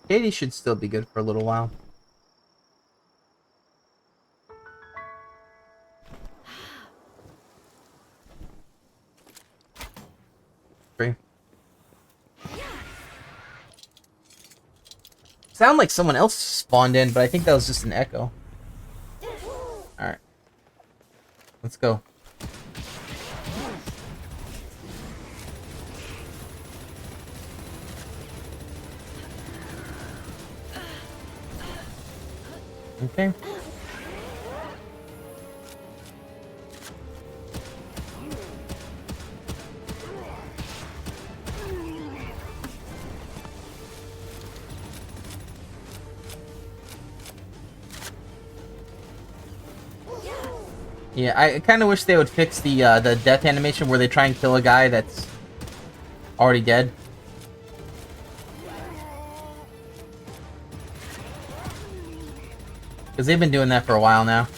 Katie should still be good for a little while. Three. Sound like someone else spawned in, but I think that was just an echo. Alright. Let's go. Okay. Yeah, I kind of wish they would fix the death animation where they try and kill a guy that's already dead. Because they've been doing that for a while now.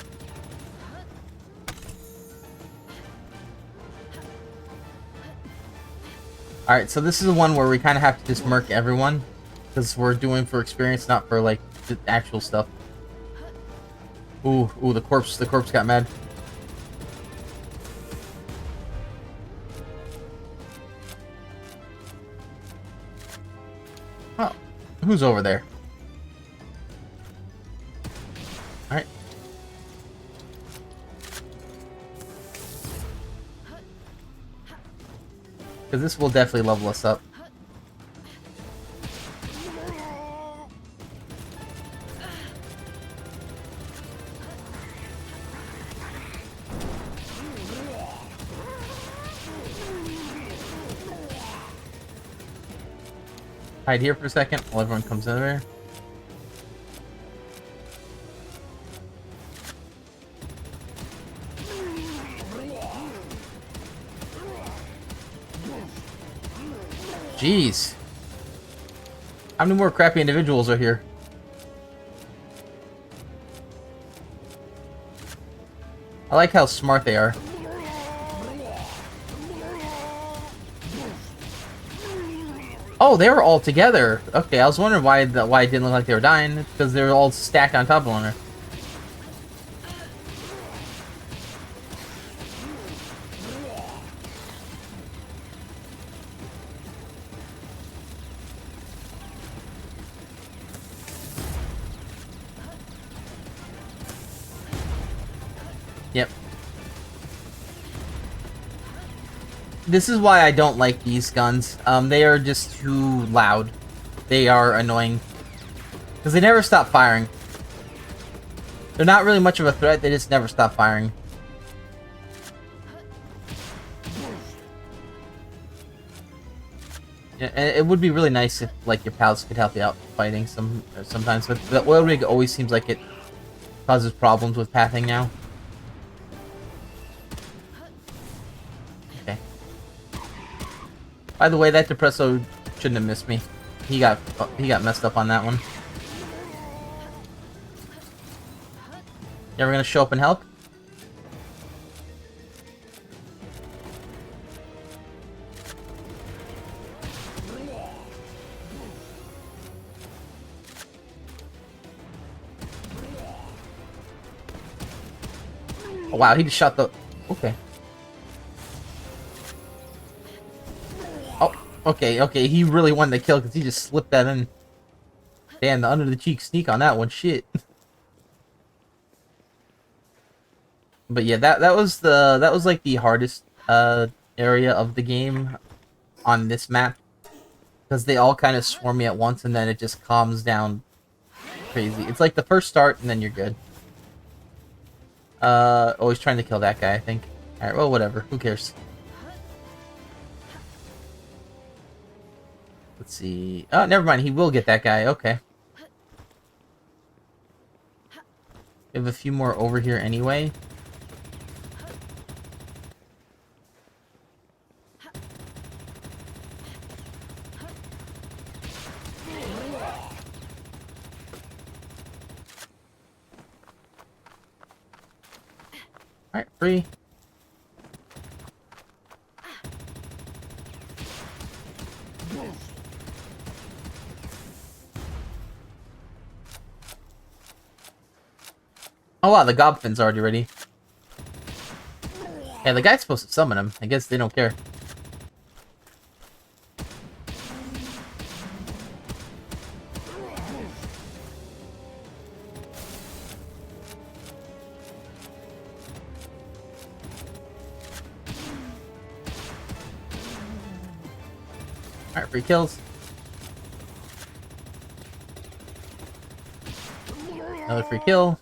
Alright, so this is the one where we kind of have to just murk everyone. Because we're doing for experience, not for, like, the actual stuff. Ooh, the corpse got mad. Oh, who's over there? Alright. Because this will definitely level us up. Hide here for a second while everyone comes in there. Jeez. How many more crappy individuals are here? I like how smart they are. Oh, they were all together. Okay, I was wondering why it didn't look like they were dying. It's because they were all stacked on top of one another. Yep. This is why I don't like these guns. They are just too loud. They are annoying. Because they never stop firing. They're not really much of a threat, they just never stop firing. Yeah, and it would be really nice if, like, your pals could help you out fighting sometimes, but the oil rig always seems like it causes problems with pathing now. Okay. By the way, that Depresso shouldn't have missed me. He got messed up on that one. You ever gonna show up and help? Oh, wow, he just shot the... Okay. Oh, okay, he really wanted the kill because he just slipped that in. Damn, the under-the-cheek sneak on that one, shit. But yeah, that was like the hardest area of the game on this map. Because they all kind of swarm me at once and then it just calms down crazy. It's like the first start and then you're good. Always trying to kill that guy, I think. Alright, well, whatever. Who cares? Let's see. Oh, never mind. He will get that guy. Okay. We have a few more over here anyway. Alright, free. Oh wow, the Gobfin's already ready. Yeah, the guy's supposed to summon him. I guess they don't care. Alright, free kills. Another free kill.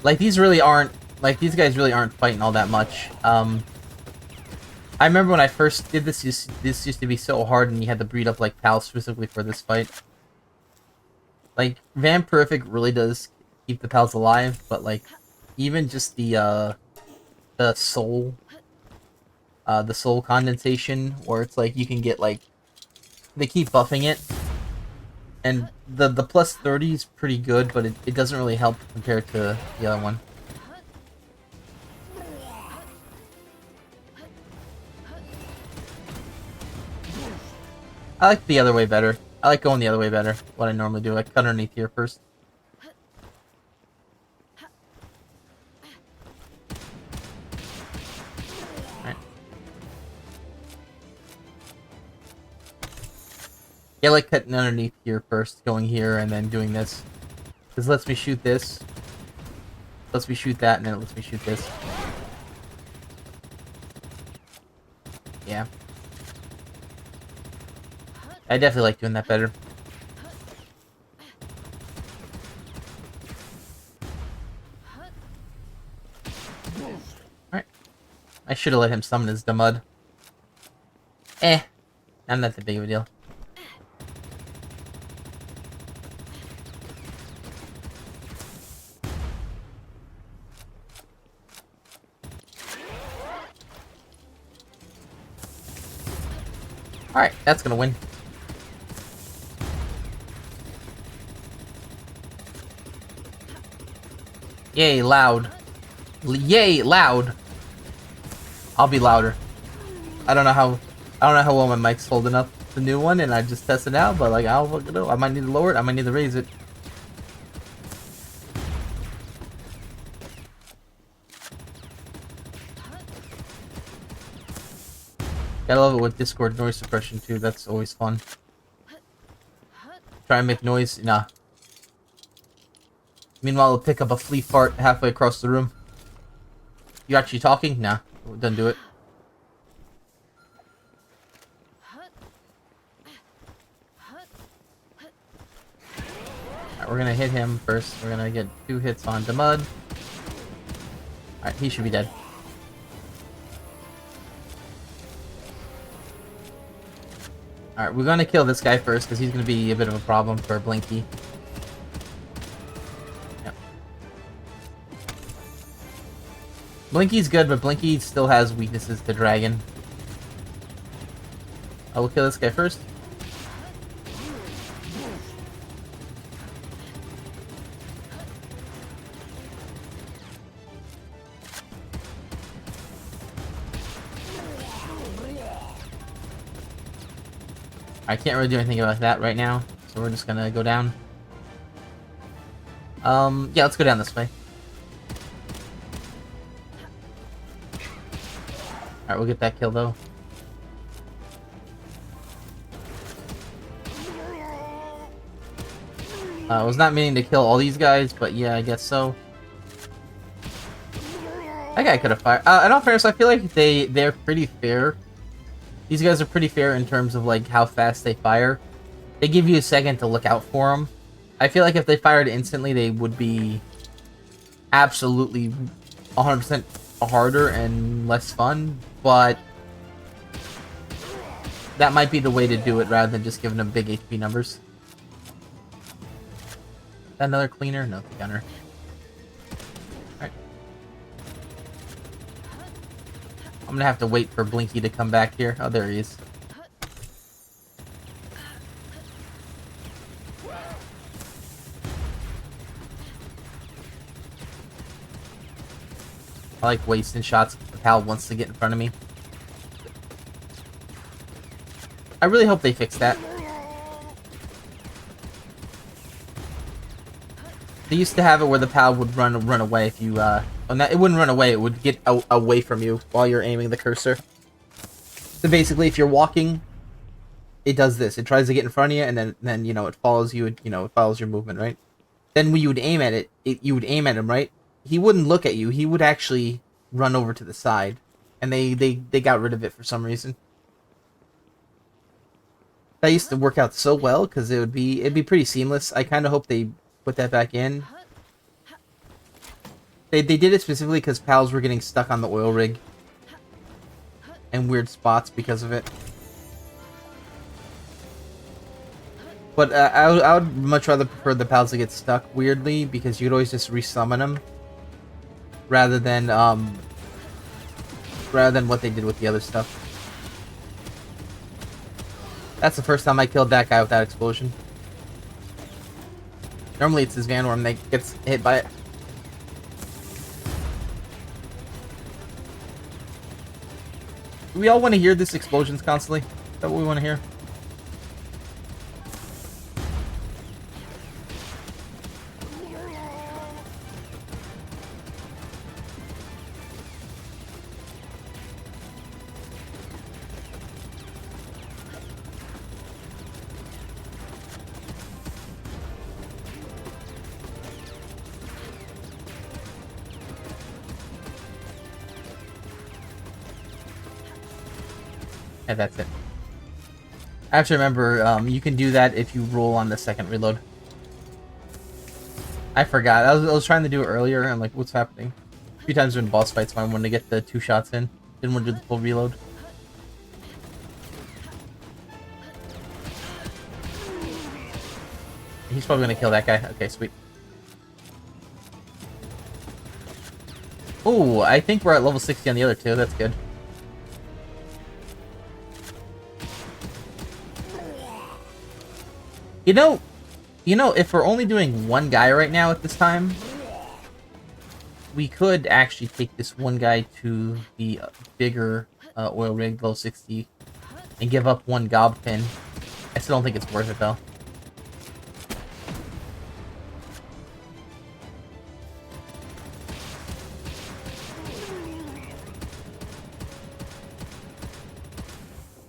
Like, these really aren't... Like, these guys really aren't fighting all that much. I remember when I first did this, this used to be so hard and you had to breed up, like, pals specifically for this fight. Like, Vampirific really does keep the pals alive, but, like, even just the soul condensation, where it's like you can get, like, they keep buffing it, and the plus 30 is pretty good, but it doesn't really help compared to the other one. I like the other way better. I like going the other way better. What I normally do, I cut underneath here first. Yeah, I like cutting underneath here first, going here, and then doing this. This lets me shoot this. Lets me shoot that, and then it lets me shoot this. Yeah. I definitely like doing that better. Alright. I should have let him summon his Damud. Eh. Not that big of a deal. Alright, that's gonna win. Yay, loud. Yay, loud. I'll be louder. I don't know how well my mic's holding up the new one, and I just tested it out, but like, I don't fucking know. I might need to lower it, I might need to raise it. Gotta love it with Discord noise suppression too, that's always fun. Try and make noise, nah. Meanwhile, it'll pick up a flea fart halfway across the room. You actually talking? Nah, doesn't do it. Alright, we're gonna hit him first. We're gonna get 2 hits onto Mud. Alright, he should be dead. Alright, we're gonna kill this guy first, because he's gonna be a bit of a problem for Blinky. Yep. Blinky's good, but Blinky still has weaknesses to Dragon. I will kill this guy first. I can't really do anything about that right now, so we're just gonna go down. Yeah, let's go down this way. Alright, we'll get that kill though. I was not meaning to kill all these guys, but yeah, I guess so. That guy could have fired. In all fairness, I feel like they're pretty fair. These guys are pretty fair in terms of like how fast they fire. They give you a second to look out for them. I feel like if they fired instantly, they would be absolutely 100% harder and less fun, but that might be the way to do it rather than just giving them big HP numbers. Is that another cleaner? No, gunner. Alright. I'm gonna have to wait for Blinky to come back here. Oh, there he is. I like wasting shots if the pal wants to get in front of me. I really hope they fix that. They used to have it where the pal would run away if you, well, it wouldn't run away, it would get away from you while you're aiming the cursor. So basically, if you're walking, it does this. It tries to get in front of you, and then you know, it follows you, it follows your movement, right? Then when you would aim at it, you would aim at him, right? He wouldn't look at you, he would actually run over to the side. And they got rid of it for some reason. That used to work out so well, because it'd be pretty seamless. I kind of hope they put that back in. They did it specifically because pals were getting stuck on the oil rig in weird spots because of it. But I would much rather prefer the pals to get stuck weirdly, because you could always just resummon them rather than what they did with the other stuff. That's the first time I killed that guy with that explosion. Normally it's his Van Worm that gets hit by it. Do we all want to hear this explosions constantly? Is that what we want to hear? Yeah, that's it. I have to remember, you can do that if you roll on the second reload. I forgot. I was trying to do it earlier, and I'm like, what's happening? A few times in boss fights, I wanted to get the 2 shots in. Didn't want to do the full reload. He's probably gonna kill that guy. Okay, sweet. Ooh, I think we're at level 60 on the other two. That's good. You know, if we're only doing one guy right now at this time, we could actually take this one guy to the bigger oil rig, level 60, and give up one gob pin. I still don't think it's worth it, though.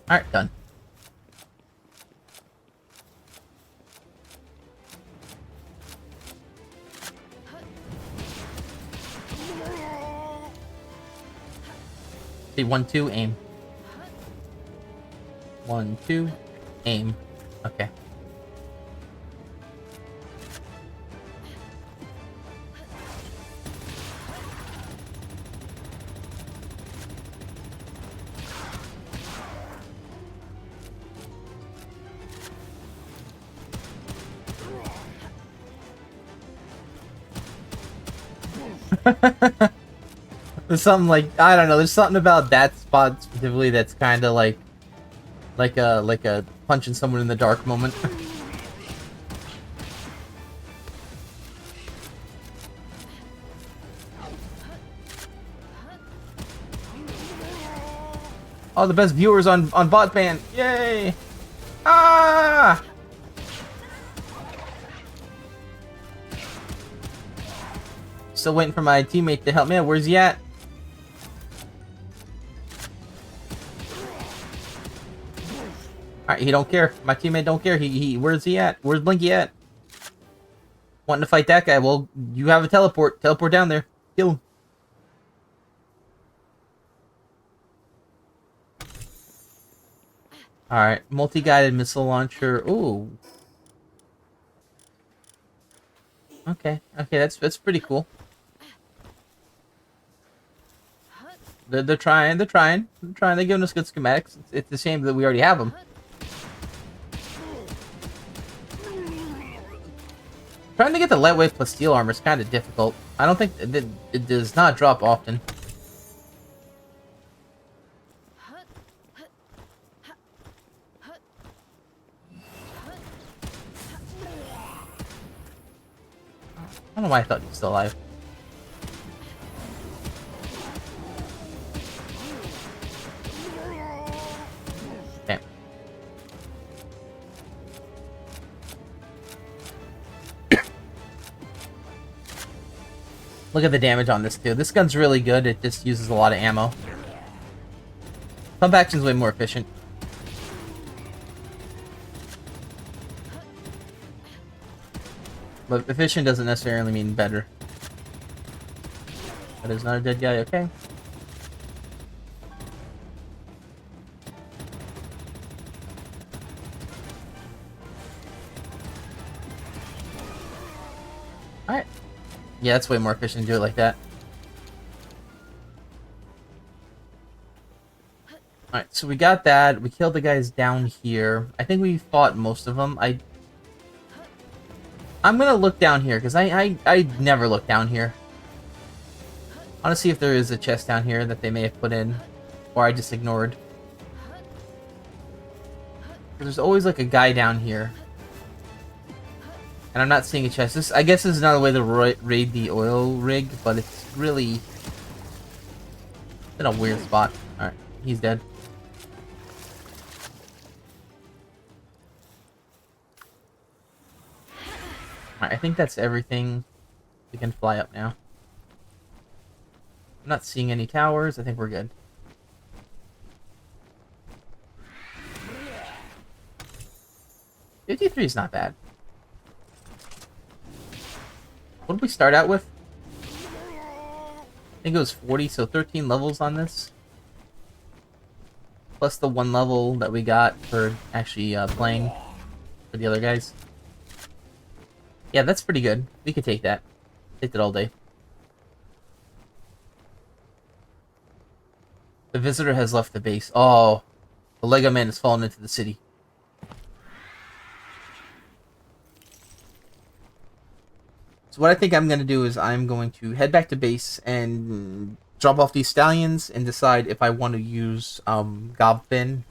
Alright, done. Okay, 1, 2, aim. 1, 2, aim. Okay. There's something like, I don't know, there's something about that spot specifically that's kind of like a punching someone in the dark moment. Oh, the best viewers on Botman. Yay! Ah! Still waiting for my teammate to help me out. Where's he at? Alright, he don't care. My teammate don't care. Where's he at? Where's Blinky at? Wanting to fight that guy? Well, you have a teleport. Teleport down there. Kill him. Alright, multi-guided missile launcher. Ooh. Okay, that's pretty cool. They're trying. They're giving us good schematics. It's a shame that we already have them. Trying to get the lightweight plus steel armor is kind of difficult. I don't think it does not drop often. I don't know why I thought he was still alive. Okay. Look at the damage on this too. This gun's really good. It just uses a lot of ammo. Pump action's way more efficient. But efficient doesn't necessarily mean better. That is not a dead guy, okay. Alright. Yeah, that's way more efficient to do it like that. Alright, so we got that. We killed the guys down here. I think we fought most of them. I'm gonna look down here, because I never look down here. I want to see if there is a chest down here that they may have put in, or I just ignored. There's always like a guy down here. And I'm not seeing a chest. I guess this is not a way to raid the oil rig, but it's really in a weird spot. Alright, he's dead. Alright, I think that's everything. We can fly up now. I'm not seeing any towers. I think we're good. $53 is not bad. What did we start out with? I think it was 40, so 13 levels on this. Plus the 1 level that we got for actually playing for the other guys. Yeah, that's pretty good. We could take that. Take that all day. The visitor has left the base. Oh, the Lego Man has fallen into the city. So what I think I'm going to do is I'm going to head back to base and drop off these stallions and decide if I want to use Gobfin.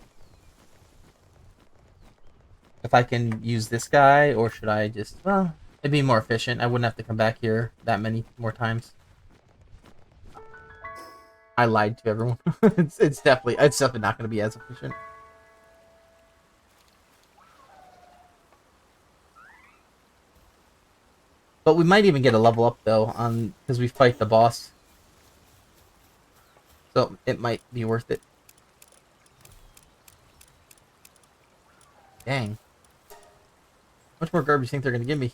If I can use this guy, or should I just, well, it'd be more efficient. I wouldn't have to come back here that many more times. I lied to everyone. it's definitely not going to be as efficient. But we might even get a level up though, on because we fight the boss. So it might be worth it. Dang. How much more garbage do you think they're gonna give me?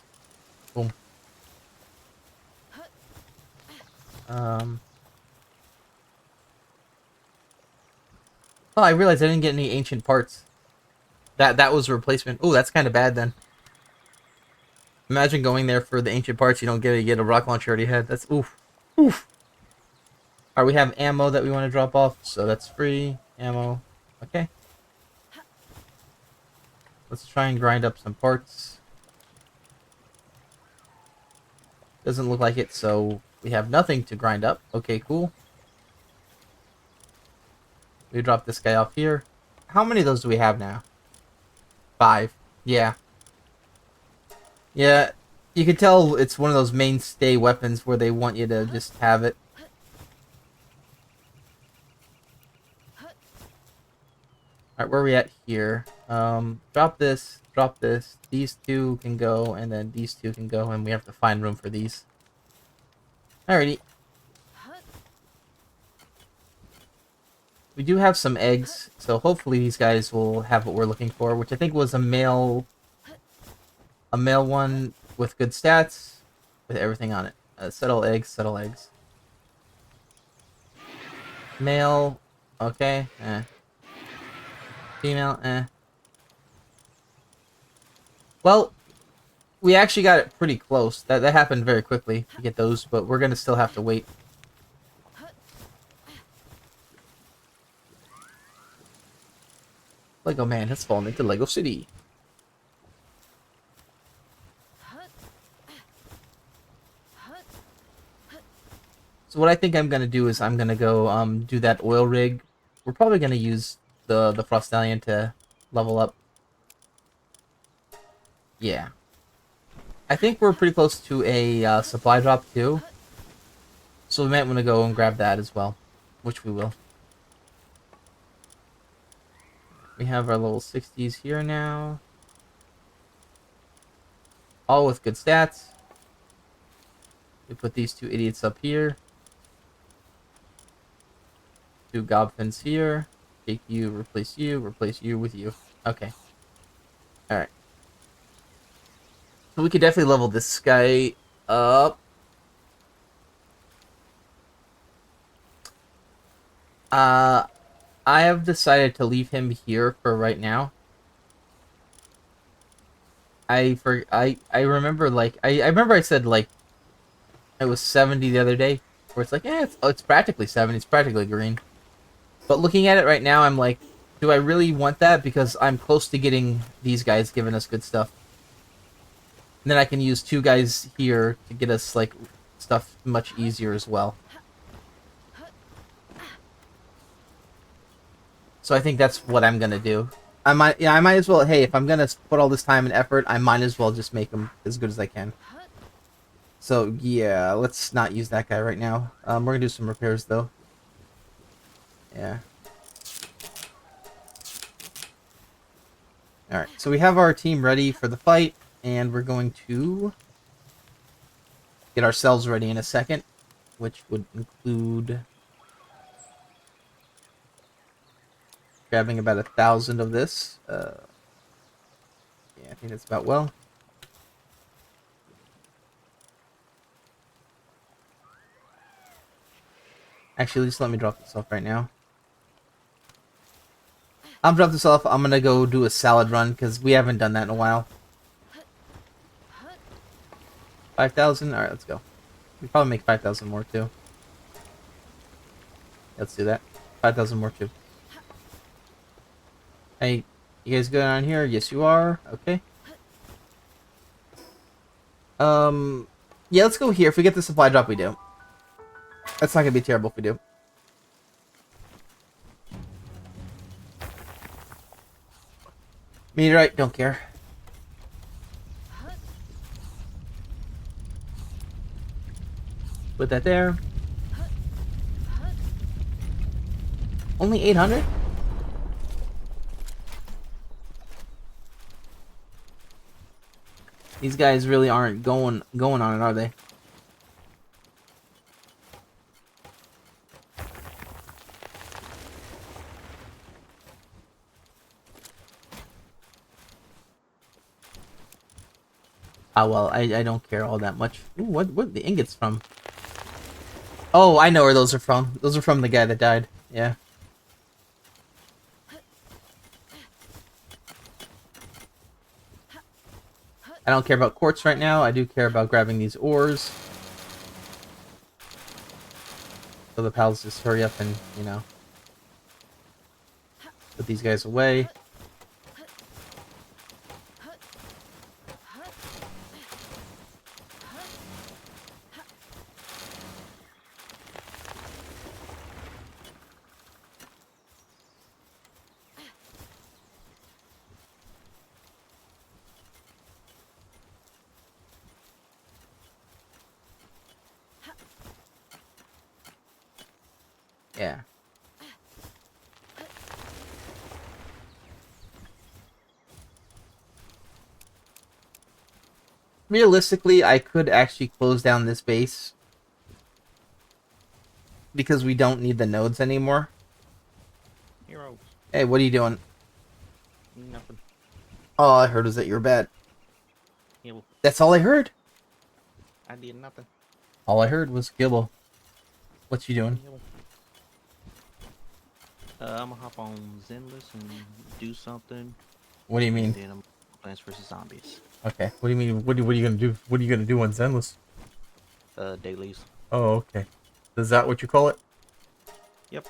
Boom. Oh, I realized I didn't get any ancient parts. That was a replacement. Oh, that's kind of bad then. Imagine going there for the ancient parts, you don't get it, you get a rock launcher already had. That's oof. Oof. Alright, we have ammo that we want to drop off, so that's free. Ammo. Okay. Let's try and grind up some parts. Doesn't look like it, so we have nothing to grind up. Okay, cool. We drop this guy off here. How many of those do we have now? 5. Yeah. Yeah, you can tell it's one of those mainstay weapons where they want you to just have it. Alright, where are we at here? Drop this, drop this. These two can go, and then these two can go, and we have to find room for these. Alrighty. We do have some eggs, so hopefully these guys will have what we're looking for, which I think was a male one with good stats, with everything on it. Settle eggs, settle eggs. Male, okay, Female, Well, we actually got it pretty close. That happened very quickly to get those, but we're gonna still have to wait. Lego Man has fallen into Lego City. So what I think I'm gonna do is I'm gonna go do that oil rig. We're probably gonna use the Frost Stallion to level up. Yeah. I think we're pretty close to a supply drop too. So we might want to go and grab that as well, which we will. We have our level 60s here now. All with good stats. We put these two idiots up here. 2 Gobfins here. Take you, replace you with you. Okay. Alright. So we could definitely level this guy up. I have decided to leave him here for right now. I remember like I remember I said like it was 70 the other day, where it's like, yeah, it's practically 70, it's practically green. But looking at it right now, I'm like, do I really want that? Because I'm close to getting these guys giving us good stuff. And then I can use 2 guys here to get us like stuff much easier as well. So I think that's what I'm gonna do. I might as well. Hey, if I'm gonna put all this time and effort, I might as well just make them as good as I can. So yeah, let's not use that guy right now. We're gonna do some repairs though. Yeah. All right. So we have our team ready for the fight, and we're going to get ourselves ready in a second, which would include grabbing about 1,000 of this. Yeah, I think that's about well. Actually, just let me drop this off right now. I'll drop this off. I'm gonna go do a salad run because we haven't done that in a while. 5,000. All right, let's go. We probably make 5,000 more too. Let's do that. 5,000 more too. Hey, you guys good on here? Yes, you are. Okay. Yeah, let's go here. If we get the supply drop, we do. That's not gonna be terrible if we do. Meteorite, don't care. Put that there. Only 800? These guys really aren't going on it, are they? Ah, well, I don't care all that much. Ooh, what are the ingots from? Oh, I know where those are from. Those are from the guy that died. Yeah. I don't care about quartz right now. I do care about grabbing these ores. So the pals just hurry up and, you know, put these guys away. Yeah. Realistically, I could actually close down this base because we don't need the nodes anymore. Heroes. Hey, what are you doing? Nothing. All I heard was that you're bad. Gibble. That's all I heard. I did nothing. All I heard was Gibble. What you doing? Gibble. I'm gonna hop on Zenless and do something. What do you mean? And then I'm Plants vs Zombies. Okay. What do you mean? What are you gonna do? What are you gonna do on Zenless? Dailies. Oh, okay. Is that what you call it? Yep.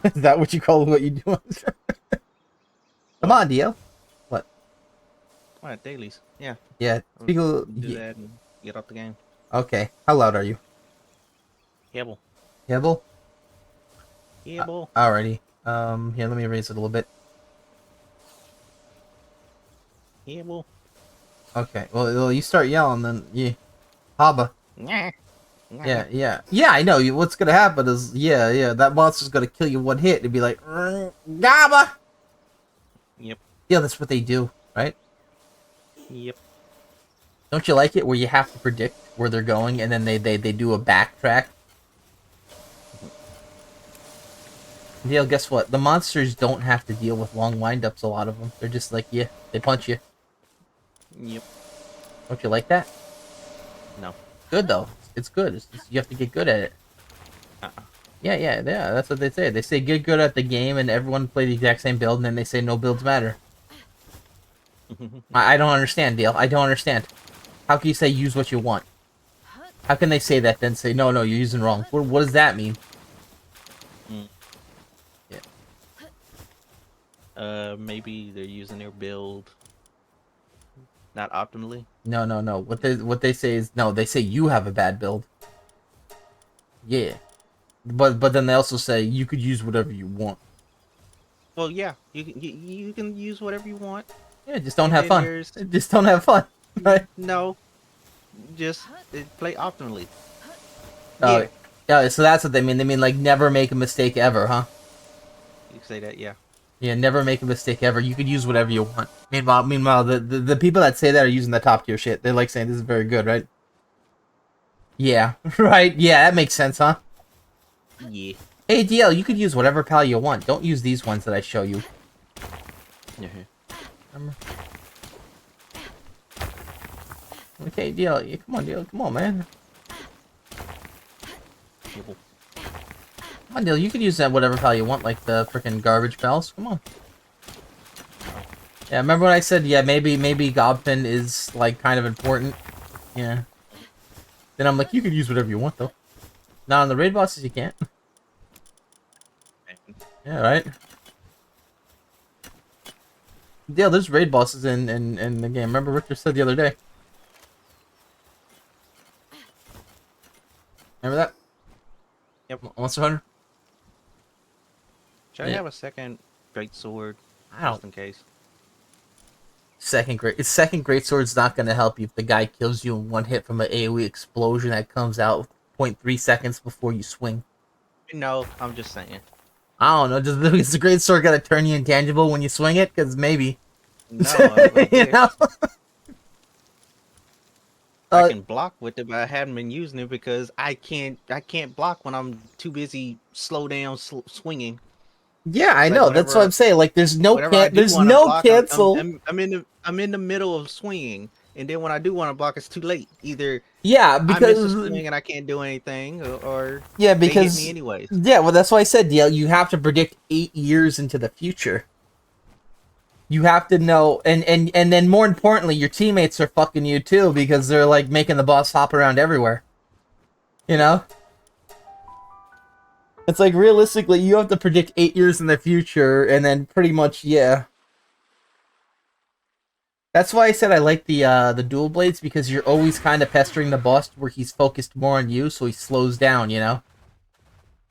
Is that what you call what you do? Come on, Dio. What? Alright, dailies. Yeah. Yeah. Do that and get off the game. Okay. How loud are you? Gibble. Gibble? Gibble. Alrighty. Here, let me raise it a little bit. Gibble. Okay. Well, you start yelling, then yeah. Haba. Nah. Yeah. I know. What's gonna happen is, yeah, that monster's gonna kill you one hit and be like, Gaba. Yep. Yeah, that's what they do, right? Yep. Don't you like it where you have to predict where they're going and then they do a backtrack? Neil, guess what? The monsters don't have to deal with long windups, a lot of them. They're just like, yeah, they punch you. Yep. Don't you like that? No. Good, though. It's good. You have to get good at it. Yeah, that's what they say. They say get good at the game and everyone play the exact same build and then they say no builds matter. I don't understand, Dale. I don't understand. How can you say use what you want? How can they say that then say, no, you're using wrong? What does that mean? Yeah. Maybe they're using their build not optimally. No. What they say is, no, they say you have a bad build. Yeah. But then they also say you could use whatever you want. Well, yeah, you can use whatever you want. Yeah, just don't have fun. Just don't have fun. Right? No, just play optimally. Oh, yeah. So that's what they mean. They mean like never make a mistake ever, huh? You can say that, yeah. Yeah, never make a mistake ever. You could use whatever you want. Meanwhile, the people that say that are using the top tier shit. They're like saying this is very good, right? Yeah, right. Yeah, that makes sense, huh? Yeah. Hey, DL, you could use whatever pal you want. Don't use these ones that I show you. Remember? Okay, DL, come on, man. Come on, DL, you could use that whatever pal you want, like the freaking garbage pals. Come on. Yeah, remember when I said, yeah, maybe Gobfin is, like, kind of important? Yeah. Then I'm like, you could use whatever you want, though. Not on the raid bosses, you can't. Yeah, right? Yeah, there's raid bosses in the game. Remember Richter said the other day. Remember that? Yep. Monster Hunter. Should I have a second great sword I don't. just in case? Second great sword's not gonna help you if the guy kills you in one hit from an AoE explosion that comes out 0.3 seconds before you swing. No, I'm just saying. I don't know. Is the great sword gonna turn you intangible when you swing it? Because maybe. No, I You know. I can block with it, but I haven't been using it because I can't block when I'm too busy slow down swinging. Yeah, I It's like know. That's what I'm saying. Like, there's no whenever I do there's want to no block, cancel. I'm in the middle of swinging, and then when I do want to block, it's too late. Either Yeah, I miss a because swing and I can't do anything, or yeah, they hit me because anyways. yeah. Well, that's why I said, yeah, you have to predict 8 years into the future. You have to know, and then more importantly, your teammates are fucking you too because they're like making the boss hop around everywhere. You know. It's like realistically, you have to predict 8 years in the future, and then pretty much, yeah. That's why I said I like the dual blades because you're always kind of pestering the boss where he's focused more on you, so he slows down. You know,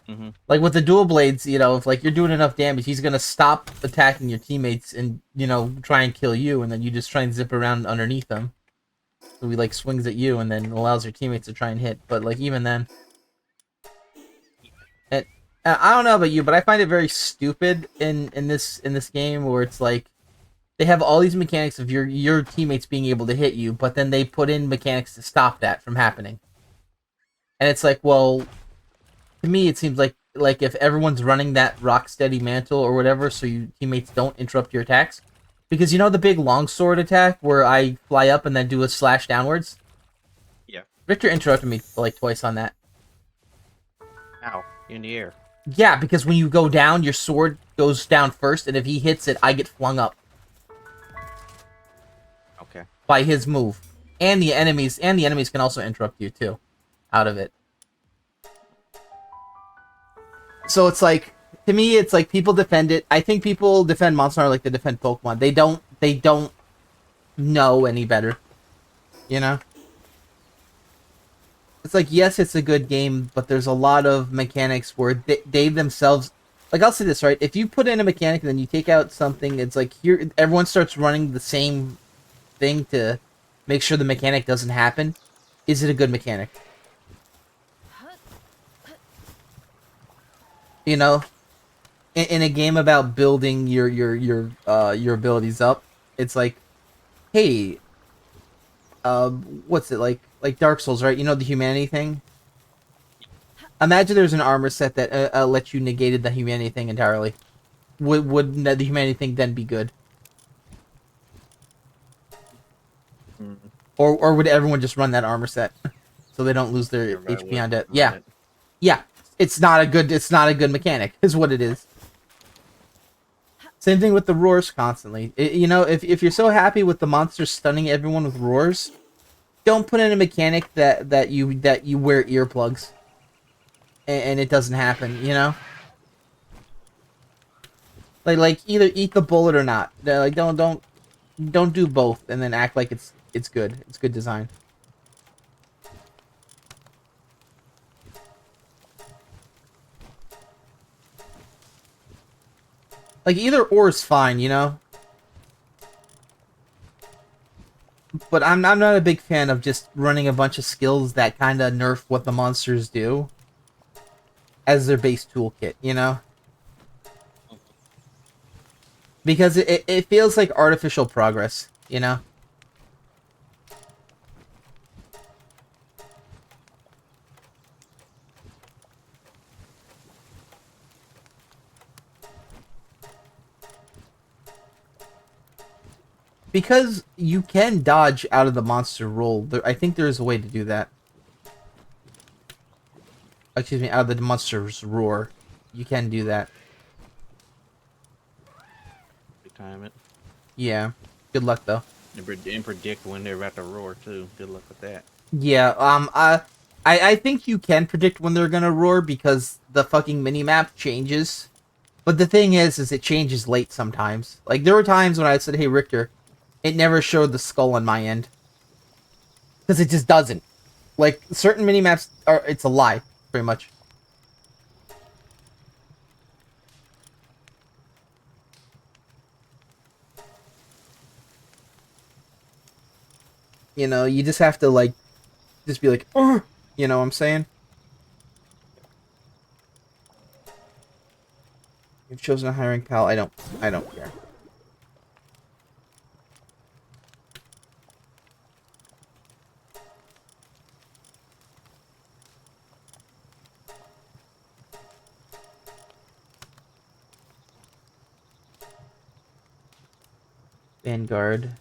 Mm-hmm. like with the dual blades, you know, if like you're doing enough damage, he's gonna stop attacking your teammates and try and kill you, and then you just try and zip around underneath him. So he like swings at you and then allows your teammates to try and hit. But like even then. And I don't know about you, but I find it very stupid in this game where it's like they have all these mechanics of your teammates being able to hit you, but then they put in mechanics to stop that from happening. And it's like, well, to me it seems like if everyone's running that rock steady mantle or whatever, so your teammates don't interrupt your attacks, because you know the big longsword attack where I fly up and then do a slash downwards. Yeah. Victor interrupted me like twice on that. Ow! In the air. Yeah, because when you go down, your sword goes down first, and if he hits it, I get flung up. Okay. By his move. And the enemies can also interrupt you too out of it. So it's like, to me it's like people defend it. I think people defend Monster Hunter like they defend Pokemon. They don't know any better. You know? It's like, yes, it's a good game, but there's a lot of mechanics where they themselves, like, I'll say this, right? If you put in a mechanic and then you take out something, it's like here everyone starts running the same thing to make sure the mechanic doesn't happen. Is it a good mechanic? You know, in a game about building your abilities up, it's like, hey, what's it like Dark Souls, right? You know the humanity thing. Imagine there's an armor set that lets you negated the humanity thing entirely. Would the humanity thing then be good? Mm. Or would everyone just run that armor set so they don't lose their Everybody HP would on it? run Yeah, it. yeah. It's not a good mechanic, is what it is. Same thing with the roars constantly. You know, if you're so happy with the monsters stunning everyone with roars, don't put in a mechanic that you wear earplugs and it doesn't happen. You know, like either eat the bullet or not. Like don't do both and then act like it's good. It's good design. Like either or is fine, you know. But I'm not a big fan of just running a bunch of skills that kind of nerf what the monsters do as their base toolkit, you know? Because it feels like artificial progress, you know? Because you can dodge out of the monster roll. I think there is a way to do that. Excuse me, out of the monster's roar. You can do that. Time it. Yeah. Good luck, though. And predict when they're about to roar, too. Good luck with that. Yeah, I think you can predict when they're gonna roar because the fucking minimap changes. But the thing is it changes late sometimes. Like, there were times when I said, hey, Richter, it never showed the skull on my end. Because it just doesn't. Like certain mini maps are, it's a lie, pretty much. You know, you just have to like, just be like, "Ugh," you know what I'm saying? You've chosen a high rank pal. I don't care. Vanguard.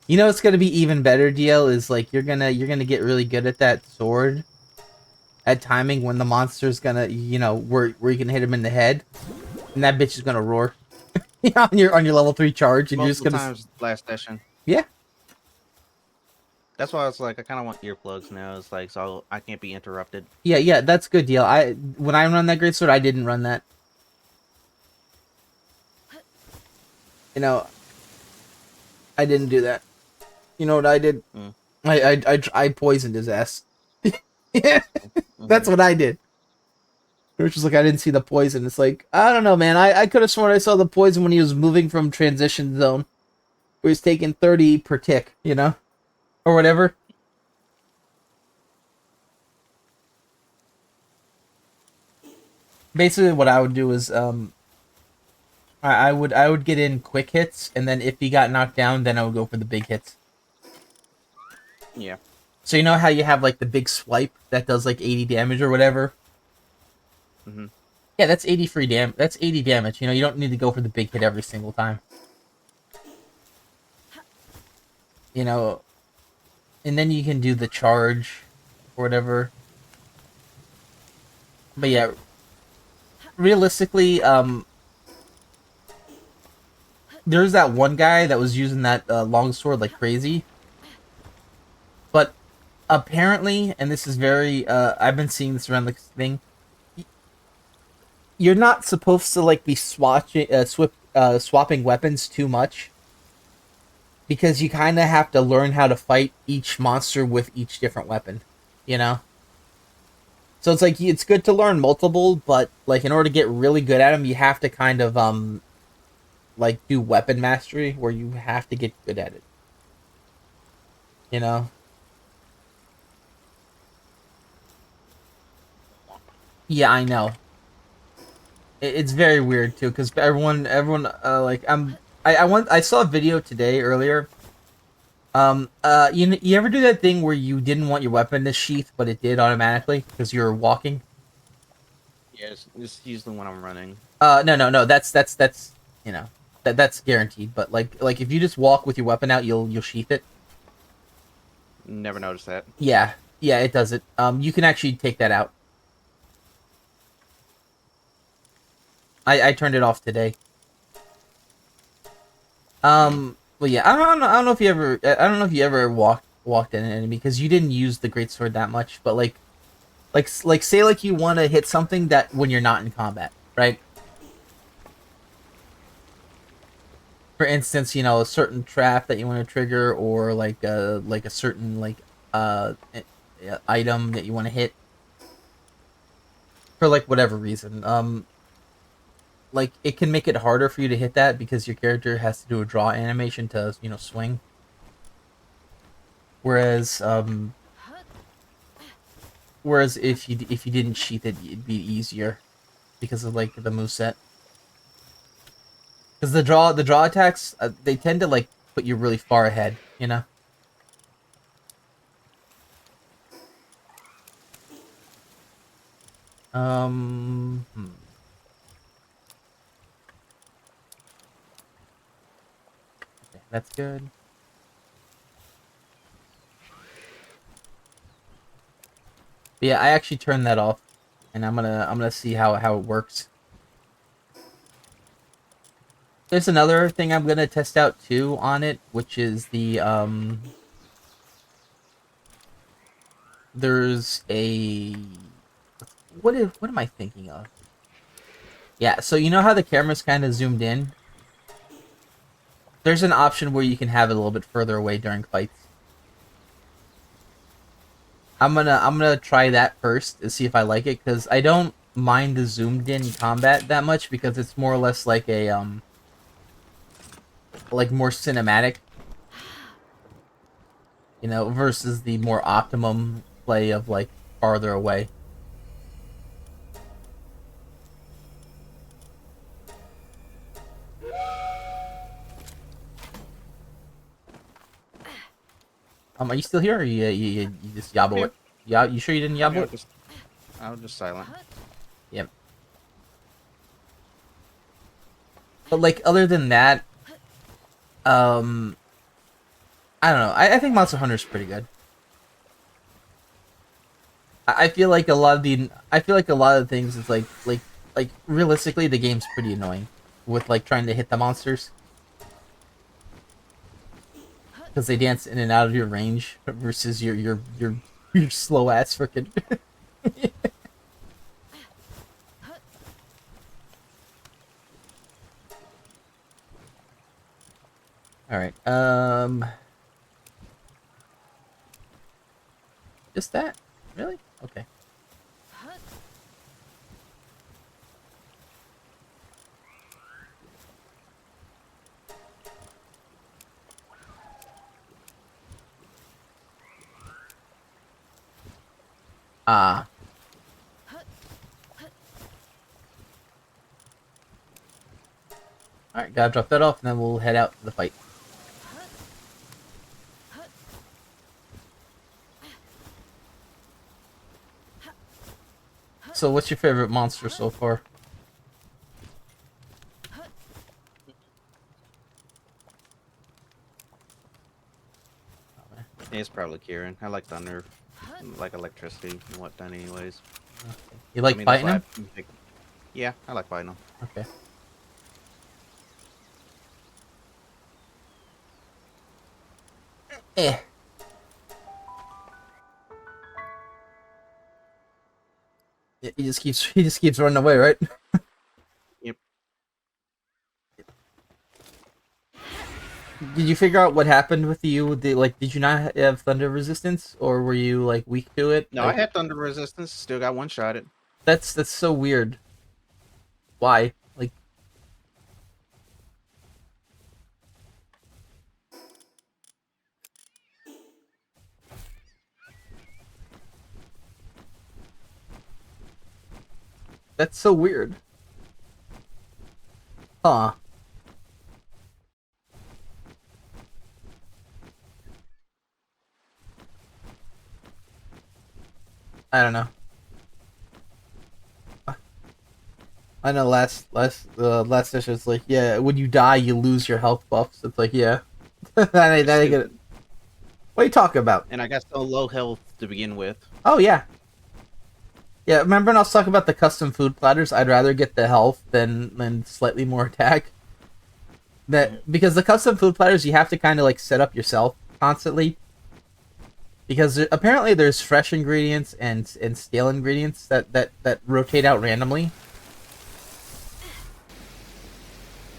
You know what's gonna be even better, DL, is like you're gonna get really good at that sword at timing when the monster's gonna, you know, where you can hit him in the head, and that bitch is gonna roar. On your level 3 charge, and you're just Multiple gonna times last session. yeah. That's why I was like, I kind of want earplugs now. It's like, so I can't be interrupted. Yeah, that's good, DL. When I run that great sword, I didn't run that. You know, I didn't do that. You know what I did? Mm. I poisoned his ass. Yeah, that's what I did. Which was like, I didn't see the poison. It's like, I don't know, man. I could have sworn I saw the poison when he was moving from transition zone, where he's taking 30 per tick, you know, or whatever. Basically, what I would do is, I would get in quick hits, and then if he got knocked down, then I would go for the big hits. Yeah. So you know how you have like the big swipe that does like 80 damage or whatever? Mm-hmm. Yeah, that's 80 free damage. That's 80 damage. You know, you don't need to go for the big hit every single time. You know, and then you can do the charge or whatever. But yeah, realistically, there's that one guy that was using that long sword like crazy. But apparently, and this is very, I've been seeing this around the thing, you're not supposed to like be swapping weapons too much, because you kind of have to learn how to fight each monster with each different weapon, you know. So it's like it's good to learn multiple, but like in order to get really good at them, you have to kind of like do weapon mastery, where you have to get good at it, you know. Yeah, I know. It's very weird too, because everyone like I saw a video today earlier. You ever do that thing where you didn't want your weapon to sheath, but it did automatically because you were walking? Yes, just use the one I'm running. No. That's you know, that's guaranteed. But like if you just walk with your weapon out, you'll sheath it. Never noticed that. Yeah, it does it. You can actually take that out. I turned it off today. Well, yeah, I don't know if you ever, I don't know if you ever walked in an enemy because you didn't use the greatsword that much, but like say like you want to hit something that when you're not in combat, right? For instance, you know, a certain trap that you want to trigger, or like a certain item that you want to hit for like whatever reason. Like it can make it harder for you to hit that because your character has to do a draw animation to, you know, swing. Whereas if you didn't sheath it, it'd be easier because of like the moveset. Because the draw attacks, they tend to like put you really far ahead, you know. Hmm. Okay, that's good. But yeah, I actually turned that off, and I'm gonna see how it works. There's another thing I'm gonna test out too on it, which is the there's a what am I thinking of? Yeah, so you know how the camera's kind of zoomed in? There's an option where you can have it a little bit further away during fights. I'm gonna try that first to see if I like it, because I don't mind the zoomed in combat that much, because it's more or less like a like more cinematic, you know, versus the more optimum play of like farther away. Are you still here, or you just I'm yabble here. it? Yeah, you sure you didn't Yeah, yabble it? I was just silent. Yep. But like other than that, um, I don't know. I think Monster Hunter is pretty good. I feel like a lot of the things is like realistically the game's pretty annoying with like trying to hit the monsters because they dance in and out of your range versus your slow ass freaking. All right. Just that? Really? Okay. Ah. All right. Gotta drop that off, and then we'll head out to the fight. So, what's your favorite monster so far? It's probably Kieran. I like thunder, like electricity and whatnot. Anyways, You I like mean that's fighting why. him? Yeah, I like fighting them. Okay. Eh. He just keeps running away, right? Yep. Did you figure out what happened with you? Did you not have thunder resistance, or were you like weak to it? No, I had thunder resistance. Still got one shot at. That's so weird. Why? Like, that's so weird. Huh. I don't know. I know last session it's like, yeah, when you die you lose your health buffs. It's like, yeah. that ain't good. What are you talking about? And I got so low health to begin with. Oh yeah. Yeah, remember when I was talking about the custom food platters? I'd rather get the health than slightly more attack. That because the custom food platters you have to kind of like set up yourself constantly. Because apparently there's fresh ingredients and stale ingredients that rotate out randomly.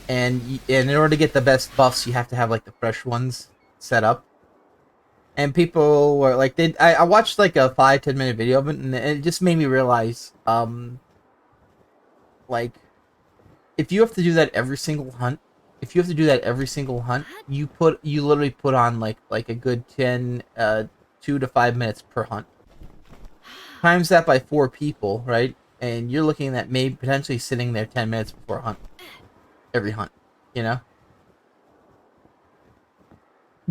And in order to get the best buffs, you have to have like the fresh ones set up. And people were like, I watched like a 5-10 minute video of it, and it just made me realize, like, if you have to do that every single hunt, you literally put on like a good 2 to 5 minutes per hunt. Times that by 4 people, right? And you're looking at maybe potentially sitting there 10 minutes before a hunt, every hunt. you know,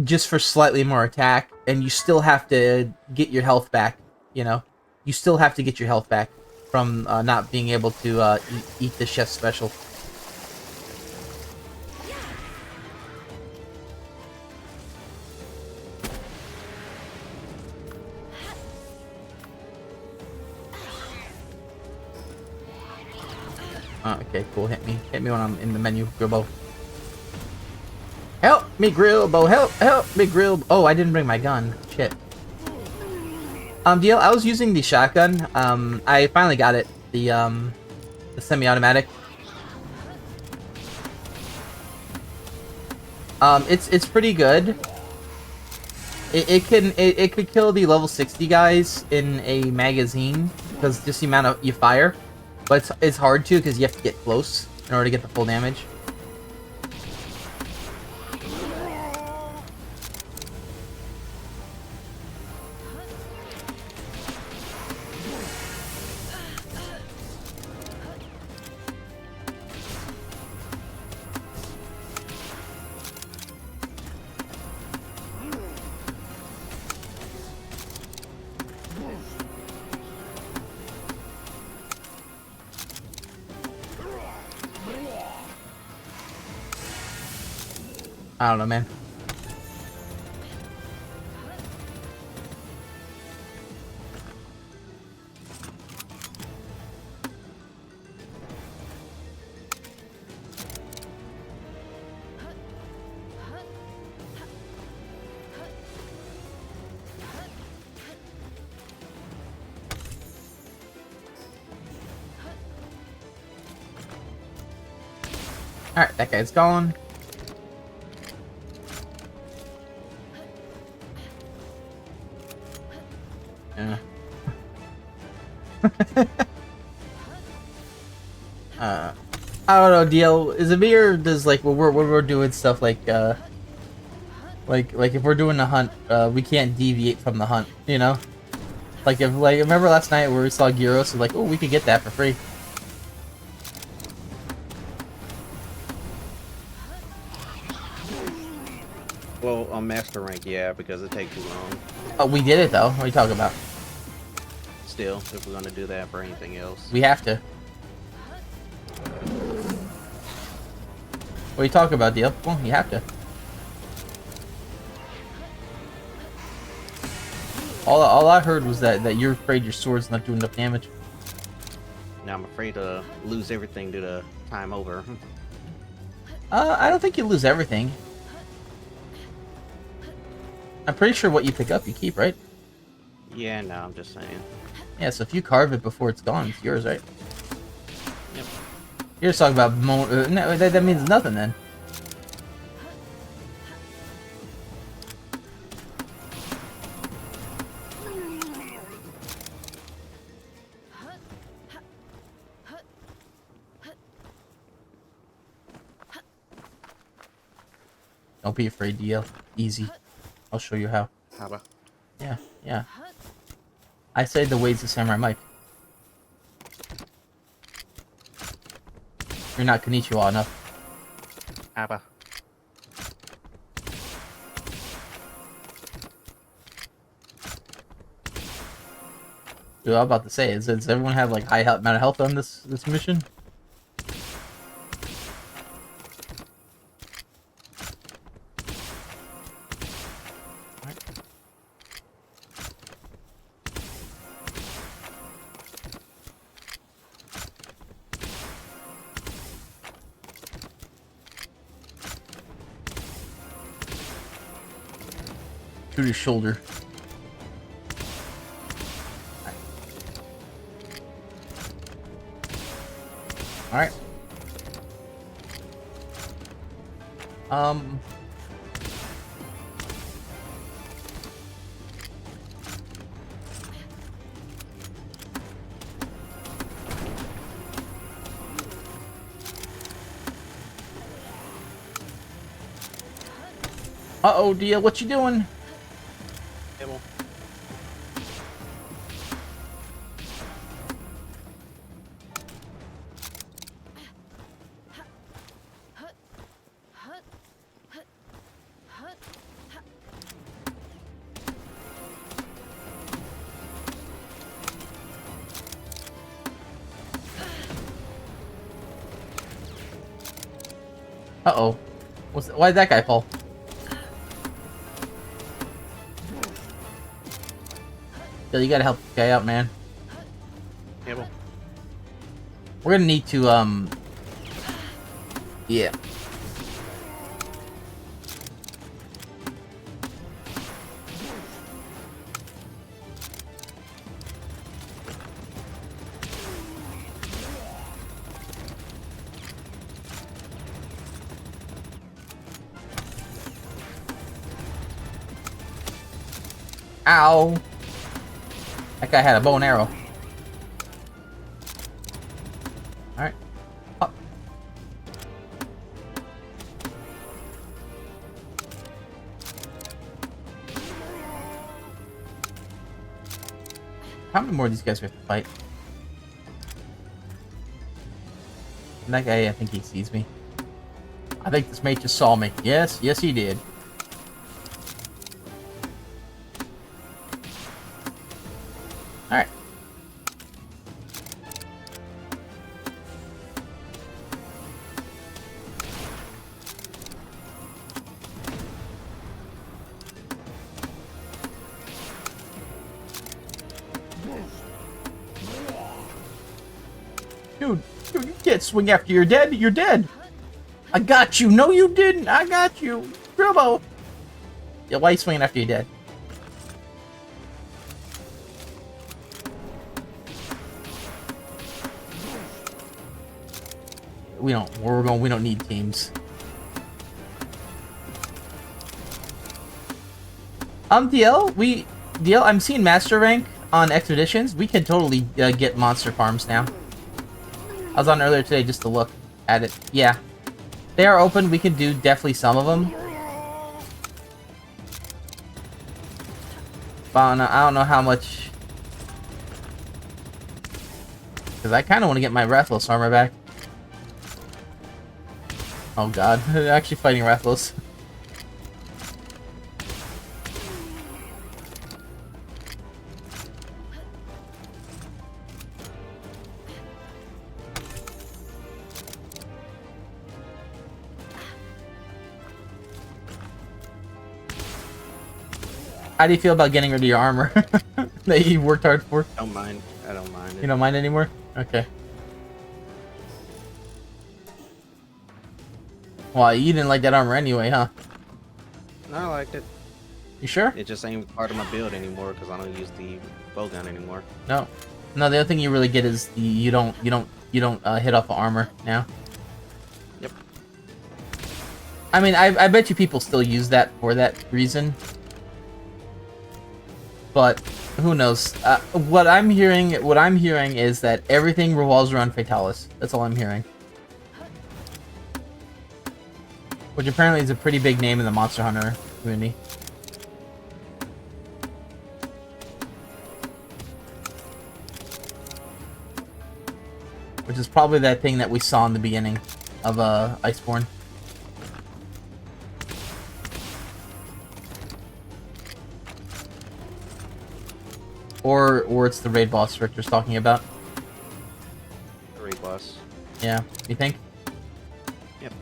just for slightly more attack, and you still have to get your health back. You know, you still have to get your health back from not being able to eat the chef's special. Okay, cool. Hit me when I'm in the menu, Grilbo. Help me, Grilbo! Help me, Grilbo! Oh, I didn't bring my gun. Shit. DL, I was using the shotgun. I finally got it. The semi-automatic. It's pretty good. It could kill the level 60 guys in a magazine because just the amount of you fire, but it's hard to because you have to get close in order to get the full damage. I don't know, man. Alright, that guy's gone. Yeah. I don't know, DL. Is it me or does like when we're doing stuff like if we're doing a hunt, we can't deviate from the hunt, you know? Like if remember last night where we saw gyros, like, oh, we could get that for free. Well, on master rank, yeah, because it takes too long. Oh, we did it though. What are you talking about? Still, if we're gonna do that for anything else, We have to. What are you talking about, DL? Well, you have to. All I heard was that you're afraid your sword's not doing enough damage. now I'm afraid to lose everything due to time over. I don't think you lose everything. I'm pretty sure what you pick up, you keep, right? Yeah, no, I'm just saying. Yeah, so if you carve it before it's gone, it's yours, right? Yep. You're just talking about no, that means nothing then. Don't be afraid, DL. Easy. I'll show you how. How about? Yeah, yeah. I say the ways of Samurai Mike. You're not Konnichiwa enough. Abba. Dude, I'm about to say, does everyone have like high amount of health on this mission? Shoot his shoulder. Alright. Uh-oh, Dia, what you doing? Table. Uh-oh. Why'd that guy fall? Yo, you gotta help this guy out, man. Yeah, well. We're gonna need to, yeah. Ow! That guy had a bow and arrow. Alright. Up. How many more of these guys we have to fight? And that guy, I think he sees me. I think this mate just saw me. Yes, yes he did. Alright. Dude, you can't swing after you're dead. You're dead. I got you. No, you didn't. I got you. Turbo. Yeah, why are you swinging after you're dead? We don't need teams. DL, I'm seeing master rank on expeditions. We can totally get monster farms now. I was on earlier today just to look at it. Yeah. They are open. We can do definitely some of them. But I don't know how much. Because I kind of want to get my Rathalos armor back. Oh god, they're actually fighting Rathalos. How do you feel about getting rid of your armor that you worked hard for? Don't mind. I don't mind it. You don't mind anymore? Okay. Well, you didn't like that armor anyway, huh? No, I liked it. You sure? It just ain't part of my build anymore because I don't use the bowgun anymore. No. No, the other thing you really get is the you don't hit off of armor now. Yep. I mean, I bet you people still use that for that reason. But who knows? What I'm hearing is that everything revolves around Fatalis. That's all I'm hearing. Which apparently is a pretty big name in the Monster Hunter community. Which is probably that thing that we saw in the beginning of Iceborne. Or it's the raid boss Richter's talking about. The raid boss. Yeah, you think? Yep.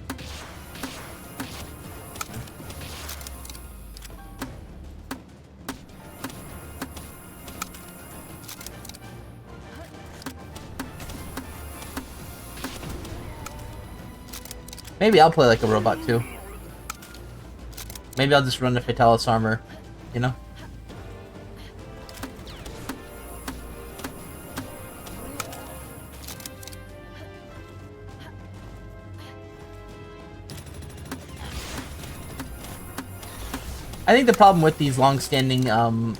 Maybe I'll play like a robot too. Maybe I'll just run the Fatalis armor, you know? I think the problem with these long-standing,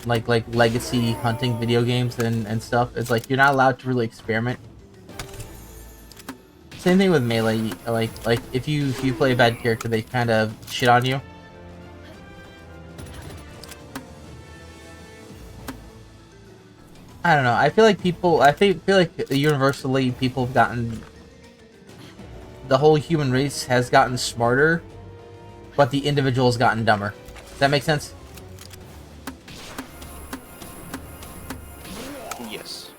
like legacy hunting video games and stuff is like you're not allowed to really experiment. Same thing with Melee. Like if you play a bad character, they kind of shit on you. I don't know. I feel like universally people have gotten. The whole human race has gotten smarter, but the individual has gotten dumber. Does that make sense? Yes.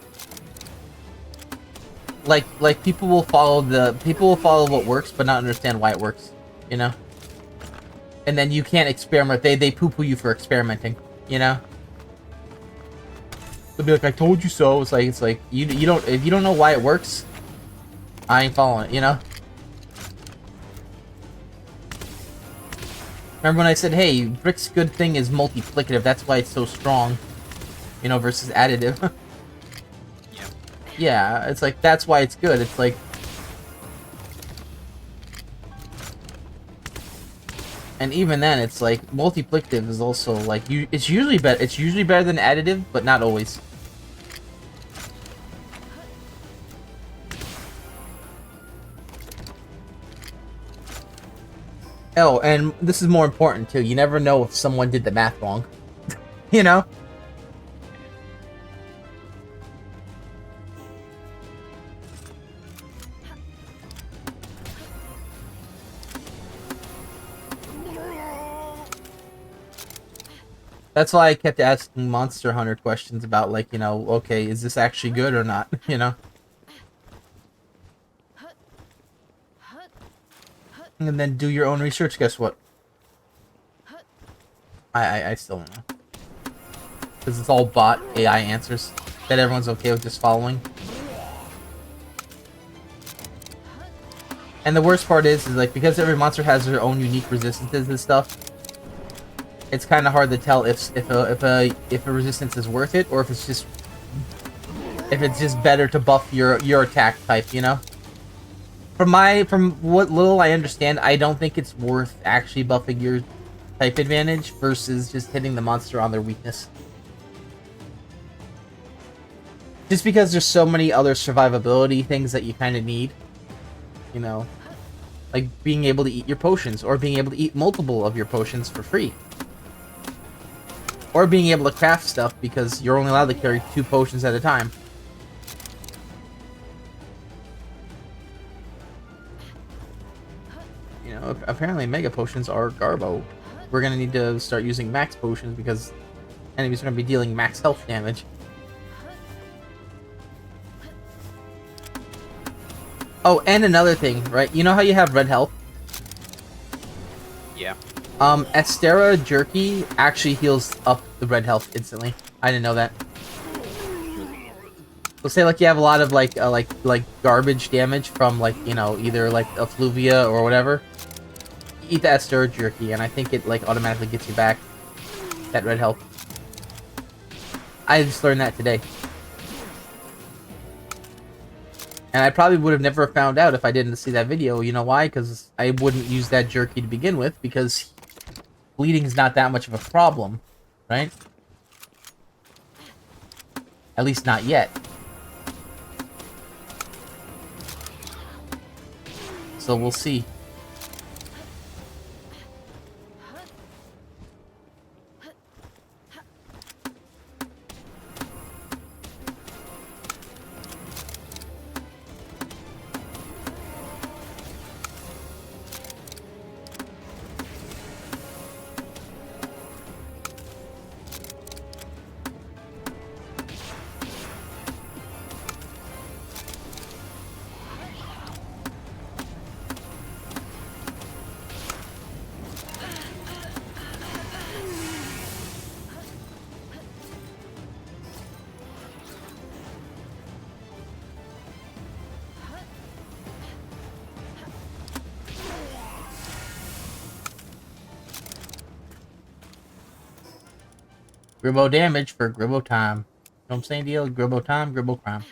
Like people will follow what works, but not understand why it works. you know. And then you can't experiment. They poo-poo you for experimenting, you know. They'll be like, "I told you so." It's like you don't, if you don't know why it works, I ain't following it, you know. Remember when I said, "Hey, Brick's good thing is multiplicative. That's why it's so strong," you know, versus additive. Yeah. Yeah, it's like that's why it's good. It's like, and even then, it's like multiplicative is also like it's usually better. It's usually better than additive, but not always. Oh, and this is more important too. You never know if someone did the math wrong. You know? That's why I kept asking Monster Hunter questions about, like, you know, okay, is this actually good or not? You know? And then do your own research. Guess what? I still don't know. Because it's all bot AI answers that everyone's okay with just following. And the worst part is like, because every monster has their own unique resistances and stuff, it's kind of hard to tell if a resistance is worth it, or if it's just better to buff your attack type, you know. From what little I understand, I don't think it's worth actually buffing your type advantage versus just hitting the monster on their weakness. Just because there's so many other survivability things that you kind of need, you know, like being able to eat your potions, or being able to eat multiple of your potions for free. Or being able to craft stuff because you're only allowed to carry 2 potions at a time. You know, apparently Mega Potions are garbo. We're gonna need to start using Max Potions because enemies are gonna be dealing max health damage. Oh, and another thing, right? You know how you have red health? Yeah. Astera Jerky actually heals up the red health instantly. I didn't know that. Let's say like you have a lot of like garbage damage from, like, you know, either like effluvia or whatever. Eat the Astera Jerky, and I think it like automatically gets you back that red health. I just learned that today. And I probably would have never found out if I didn't see that video. You know why? Because I wouldn't use that jerky to begin with, because bleeding is not that much of a problem, right? At least not yet. So we'll see. Gribbo damage for Gribbo time. You know what I'm saying, deal? Gribbo time, Gribbo crime.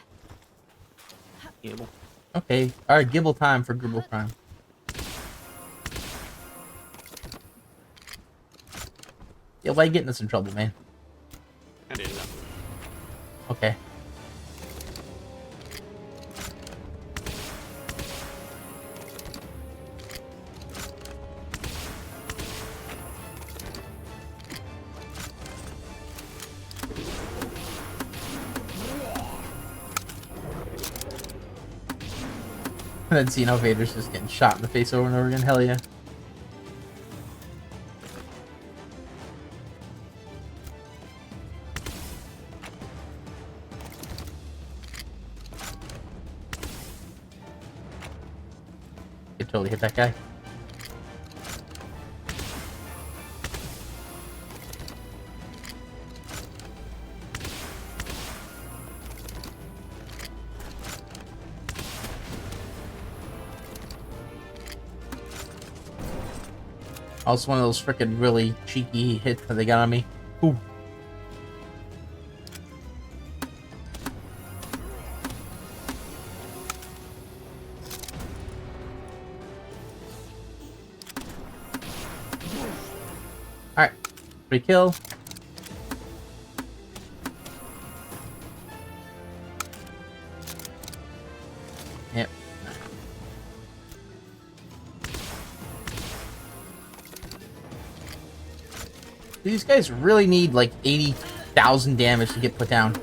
Gibble. Okay, alright, Gibble time for Gribbo crime. Yeah, why are you getting us in trouble, man? I didn't know. Okay. And then Xeno Vader's just getting shot in the face over and over again. Hell yeah. Could totally hit that guy. Also one of those freaking really cheeky hits that they got on me. Ooh. Alright. Free kill. Yep. These guys really need like 80,000 damage to get put down.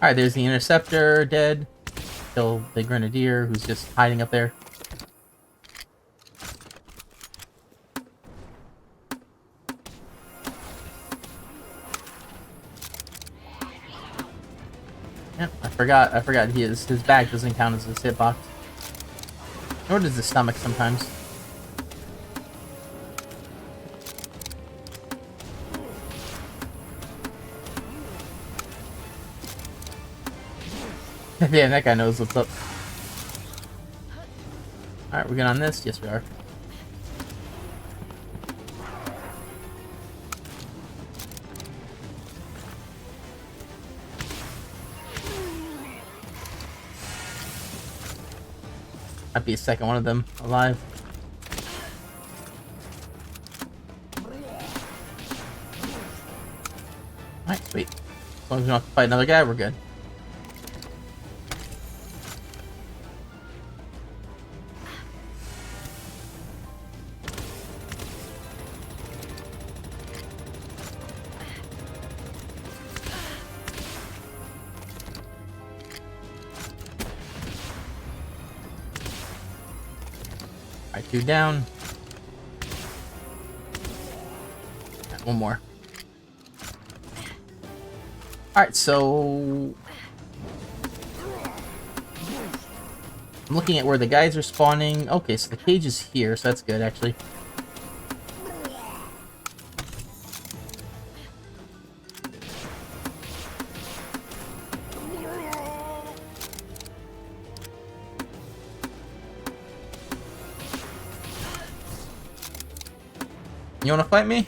Alright, there's the Interceptor, dead. Kill the Grenadier, who's just hiding up there. Yep, I forgot his back doesn't count as his hitbox. Nor does his stomach sometimes. Damn, that guy knows what's up. Alright, we're good on this? Yes, we are. Might be a second one of them alive. Alright, sweet. As long as we don't have to fight another guy, we're good. Alright, 2 down. Right, 1 more. Alright, so... I'm looking at where the guys are spawning. Okay, so the cage is here, so that's good, actually. You wanna fight me?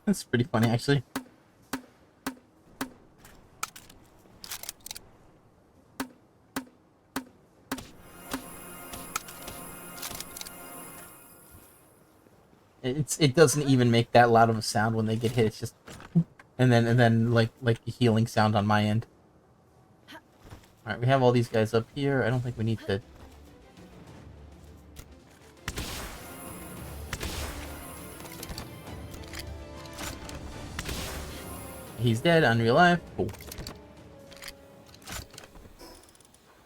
That's pretty funny, actually. It doesn't even make that loud of a sound when they get hit. It's just, and then like the healing sound on my end. All right, we have all these guys up here. I don't think we need to. He's dead, Unreal Life. Cool.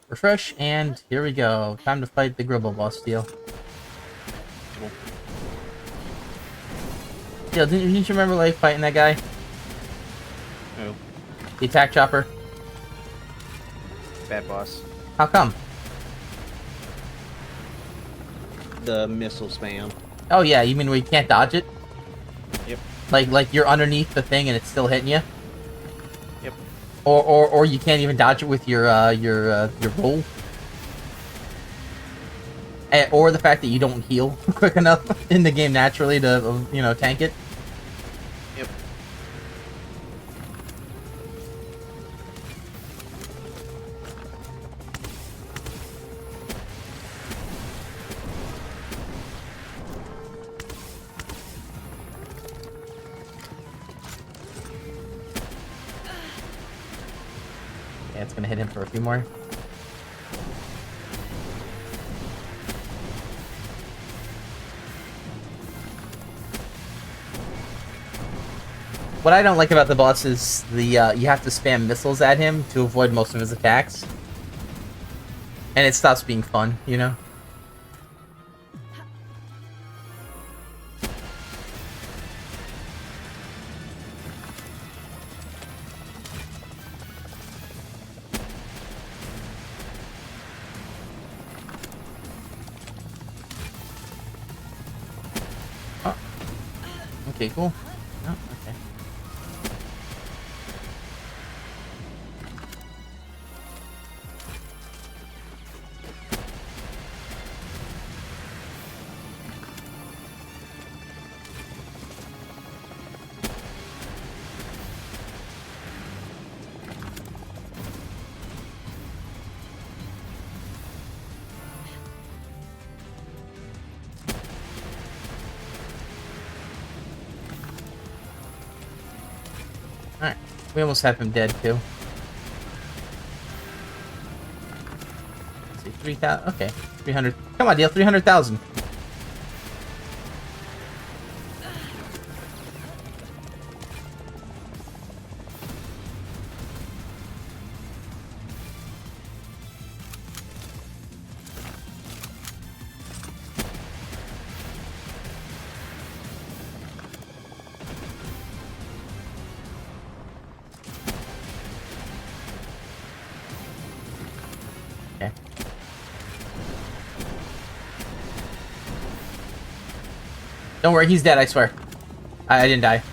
Refresh, and here we go. Time to fight the Gribble boss deal. Cool. Yeah, didn't you remember like fighting that guy? Who? The attack chopper. Bad boss. How come? The missile spam. Oh yeah, you mean we can't dodge it? Yep. Like you're underneath the thing and it's still hitting you? Yep. Or you can't even dodge it with your roll? Or the fact that you don't heal quick enough in the game naturally to, you know, tank it? Yep. Yeah, it's gonna hit him for a few more. What I don't like about the boss is the you have to spam missiles at him to avoid most of his attacks. And it stops being fun, you know? Okay, cool. Oh, okay. Alright. We almost have him dead, too. Let's see, 3,000. Okay. 300. Come on, deal. 300,000. Okay. Don't worry, he's dead, I swear. I didn't die.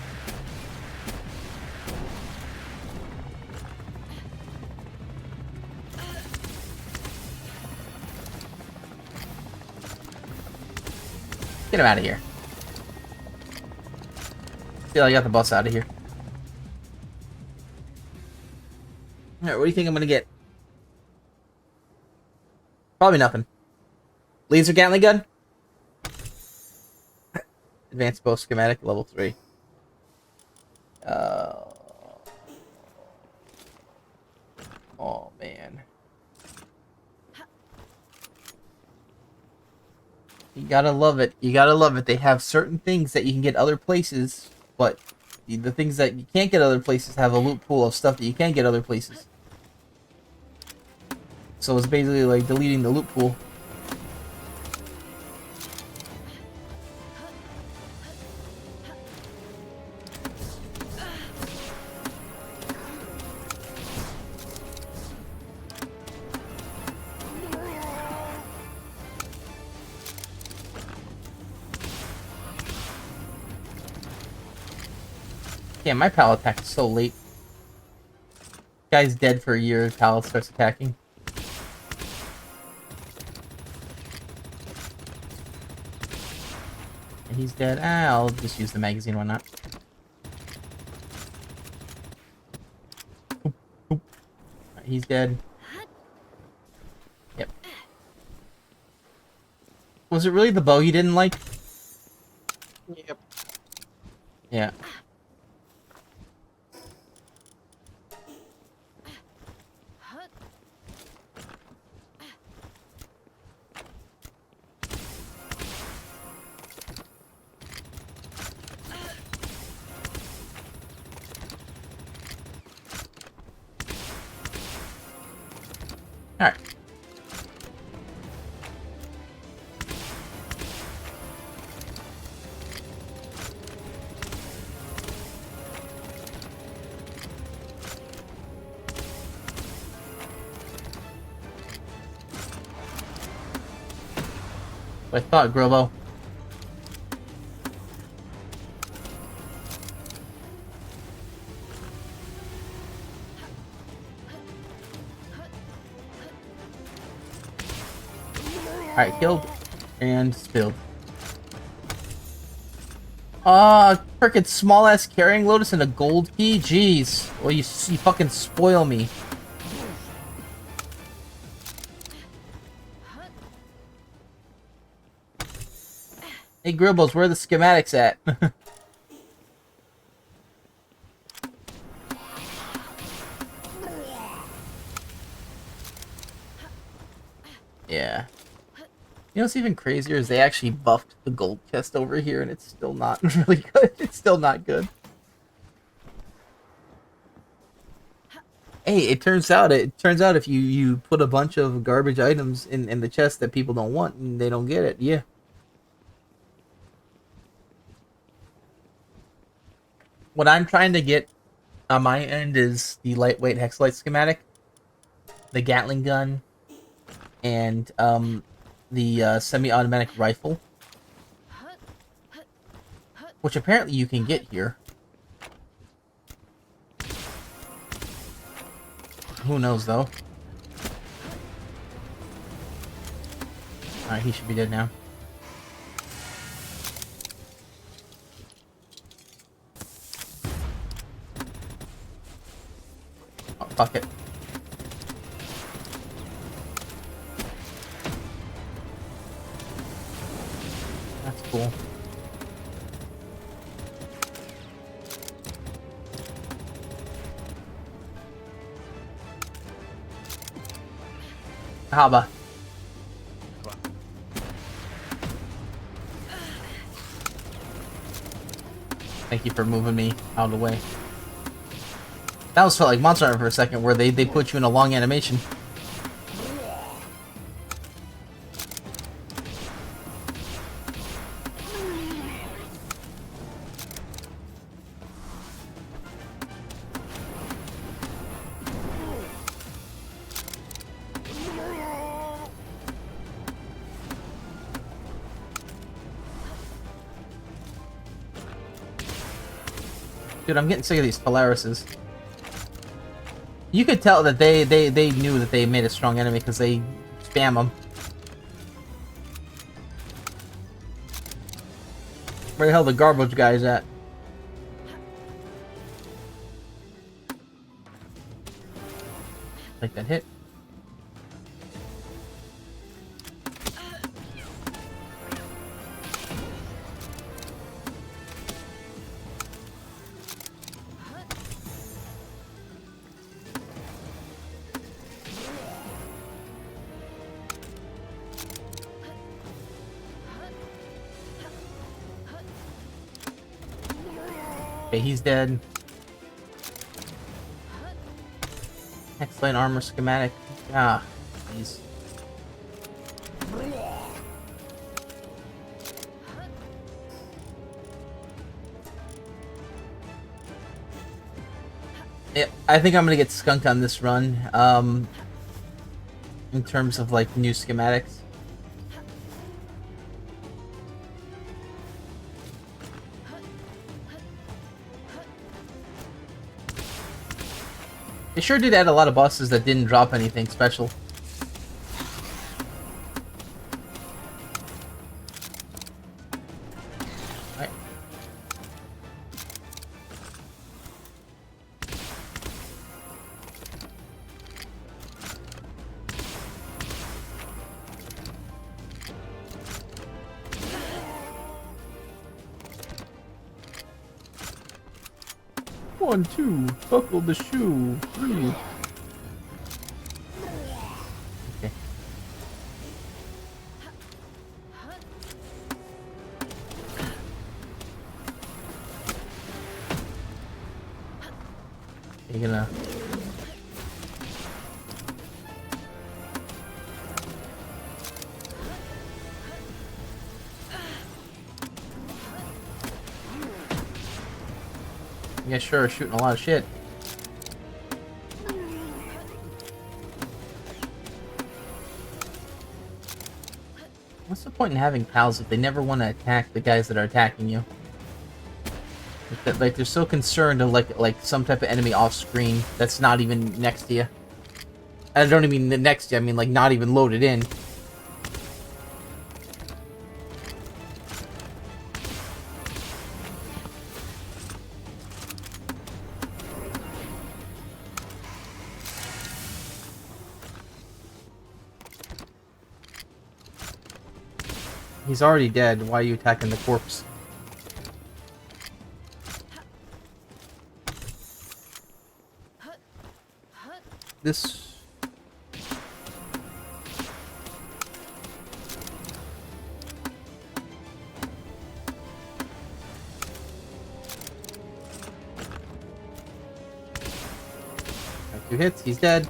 Get him out of here. Feel I got the boss out of here. Alright, what do you think I'm gonna get? Probably nothing. Laser Gatling gun? Advanced bow schematic, level 3. Oh, man. You gotta love it. You gotta love it. They have certain things that you can get other places, but the things that you can't get other places have a loot pool of stuff that you can't get other places. So it's basically like deleting the loot pool. Yeah, my pal attacked so late. Guy's dead for a year, pal starts attacking. And he's dead. Ah, I'll just use the magazine, why not? He's dead. Yep. Was it really the bow you didn't like? Yep. Yeah. Alright. I thought, Grobo. Alright, killed and spilled. Frickin' small ass carrying Lotus and a gold key? Jeez. Well, you fucking spoil me. Hey, Gribbles, where are the schematics at? Yeah. You know what's even crazier is they actually buffed the gold chest over here and it's still not really good. It's still not good. Hey, it turns out if you put a bunch of garbage items in the chest that people don't want and they don't get it, yeah. What I'm trying to get on my end is the lightweight hexalite schematic, the Gatling gun, and the semi-automatic rifle. which apparently you can get here. Who knows, though? Alright, he should be dead now. Oh, fuck it. That's cool. Haba. Thank you for moving me out of the way. That was felt like Monster Hunter for a second, where they put you in a long animation. Dude, I'm getting sick of these Polarises. You could tell that they knew that they made a strong enemy because they spam them. Where the hell the garbage guys at? Take that hit. Okay, he's dead. Excellent armor schematic. Ah, jeez. Yeah, I think I'm gonna get skunked on this run. In terms of like new schematics. They sure did add a lot of bosses that didn't drop anything special. Right. One, two, buckle the shoe. Three. Okay. You're gonna. Yeah, sure, shooting a lot of shit. What's the point in having pals if they never want to attack the guys that are attacking you? Like they're so concerned of like some type of enemy off screen that's not even next to you. I don't even mean next to you, I mean like not even loaded in. He's already dead. Why are you attacking the corpse? This... Got 2 hits, he's dead.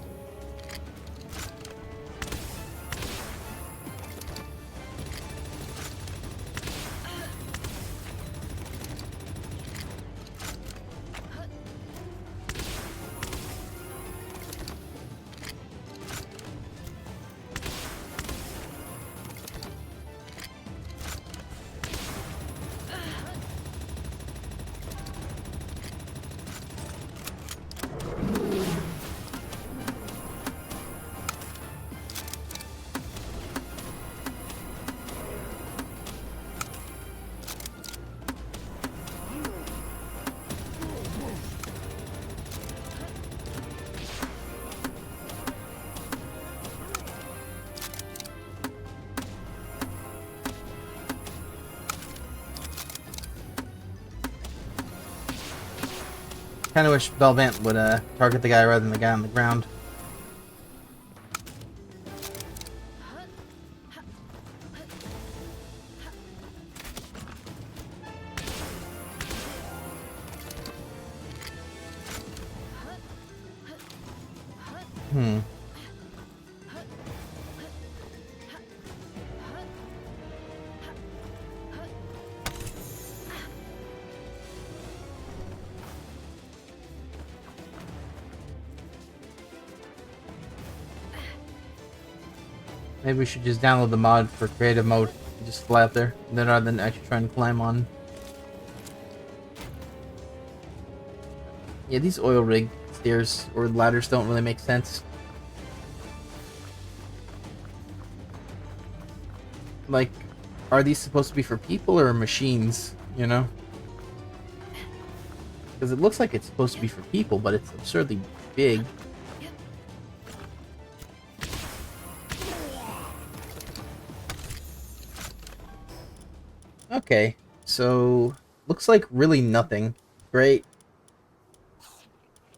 Kind of wish Belvant would target the guy rather than the guy on the ground. Hmm. Maybe we should just download the mod for creative mode and just fly up there, then rather than actually trying to climb on. Yeah, these oil rig stairs or ladders don't really make sense. Like, are these supposed to be for people or machines, you know? Because it looks like it's supposed to be for people, but it's absurdly big. Okay, so looks like really nothing. Great.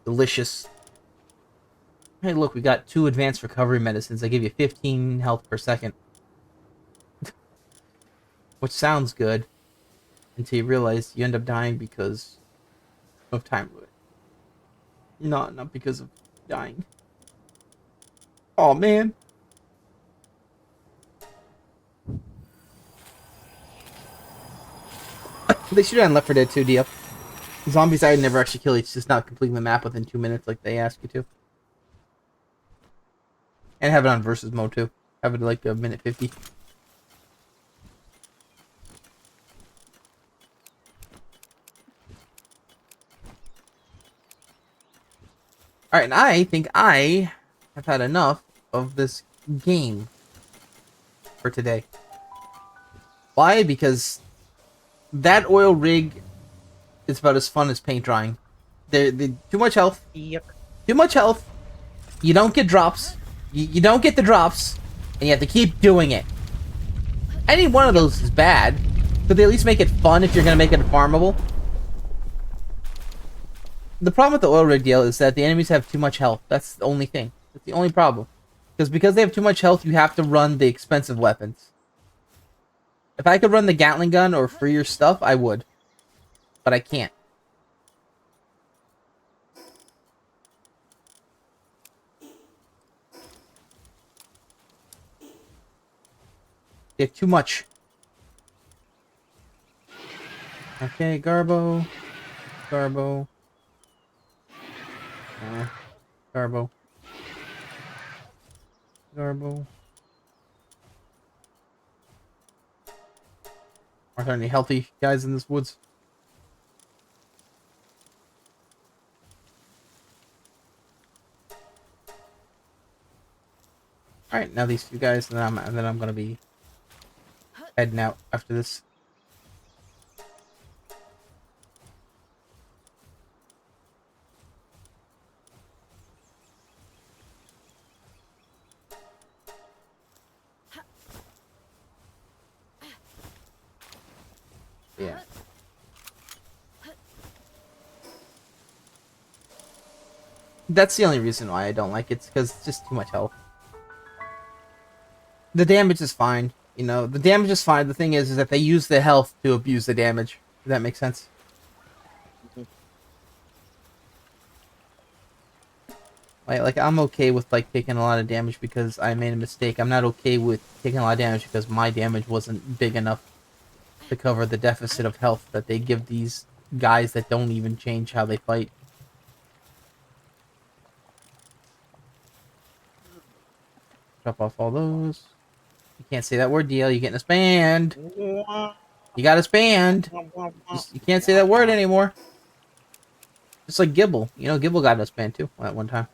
Delicious. Hey, look, we got 2 advanced recovery medicines. They give you 15 health per second. Which sounds good. Until you realize you end up dying because of time limit. Not because of dying. Oh man. They should have done Left 4 Dead 2 DF. Zombies I would never actually kill, it's just not completing the map within 2 minutes like they ask you to. And have it on versus mode too. Have it like a minute 50. Alright, and I think I have had enough of this game for today. Why? Because that oil rig is about as fun as paint drying. They're too much health. Yep. Too much health. You don't get drops. You don't get the drops. And you have to keep doing it. Any one of those is bad. Could they at least make it fun if you're going to make it farmable? The problem with the oil rig deal is that the enemies have too much health. That's the only thing. That's the only problem. Because they have too much health, you have to run the expensive weapons. If I could run the Gatling gun or freer stuff, I would. But I can't. They have too much. Okay, Garbo. Garbo. Garbo. Garbo. Aren't there any healthy guys in this woods? Alright, now these 2 guys, and then I'm gonna be heading out after this. Yeah. That's the only reason why I don't like it. It's because it's just too much health. The damage is fine. You know, the damage is fine. The thing is that they use the health to abuse the damage. Does that make sense? Like I'm okay with like taking a lot of damage because I made a mistake. I'm not okay with taking a lot of damage because my damage wasn't big enough to cover the deficit of health that they give these guys that don't even change how they fight. Drop off all those. You can't say that word, DL. You're getting us banned. You got us banned. You can't say that word anymore. Just like Gibble. You know, Gibble got us banned too at one time.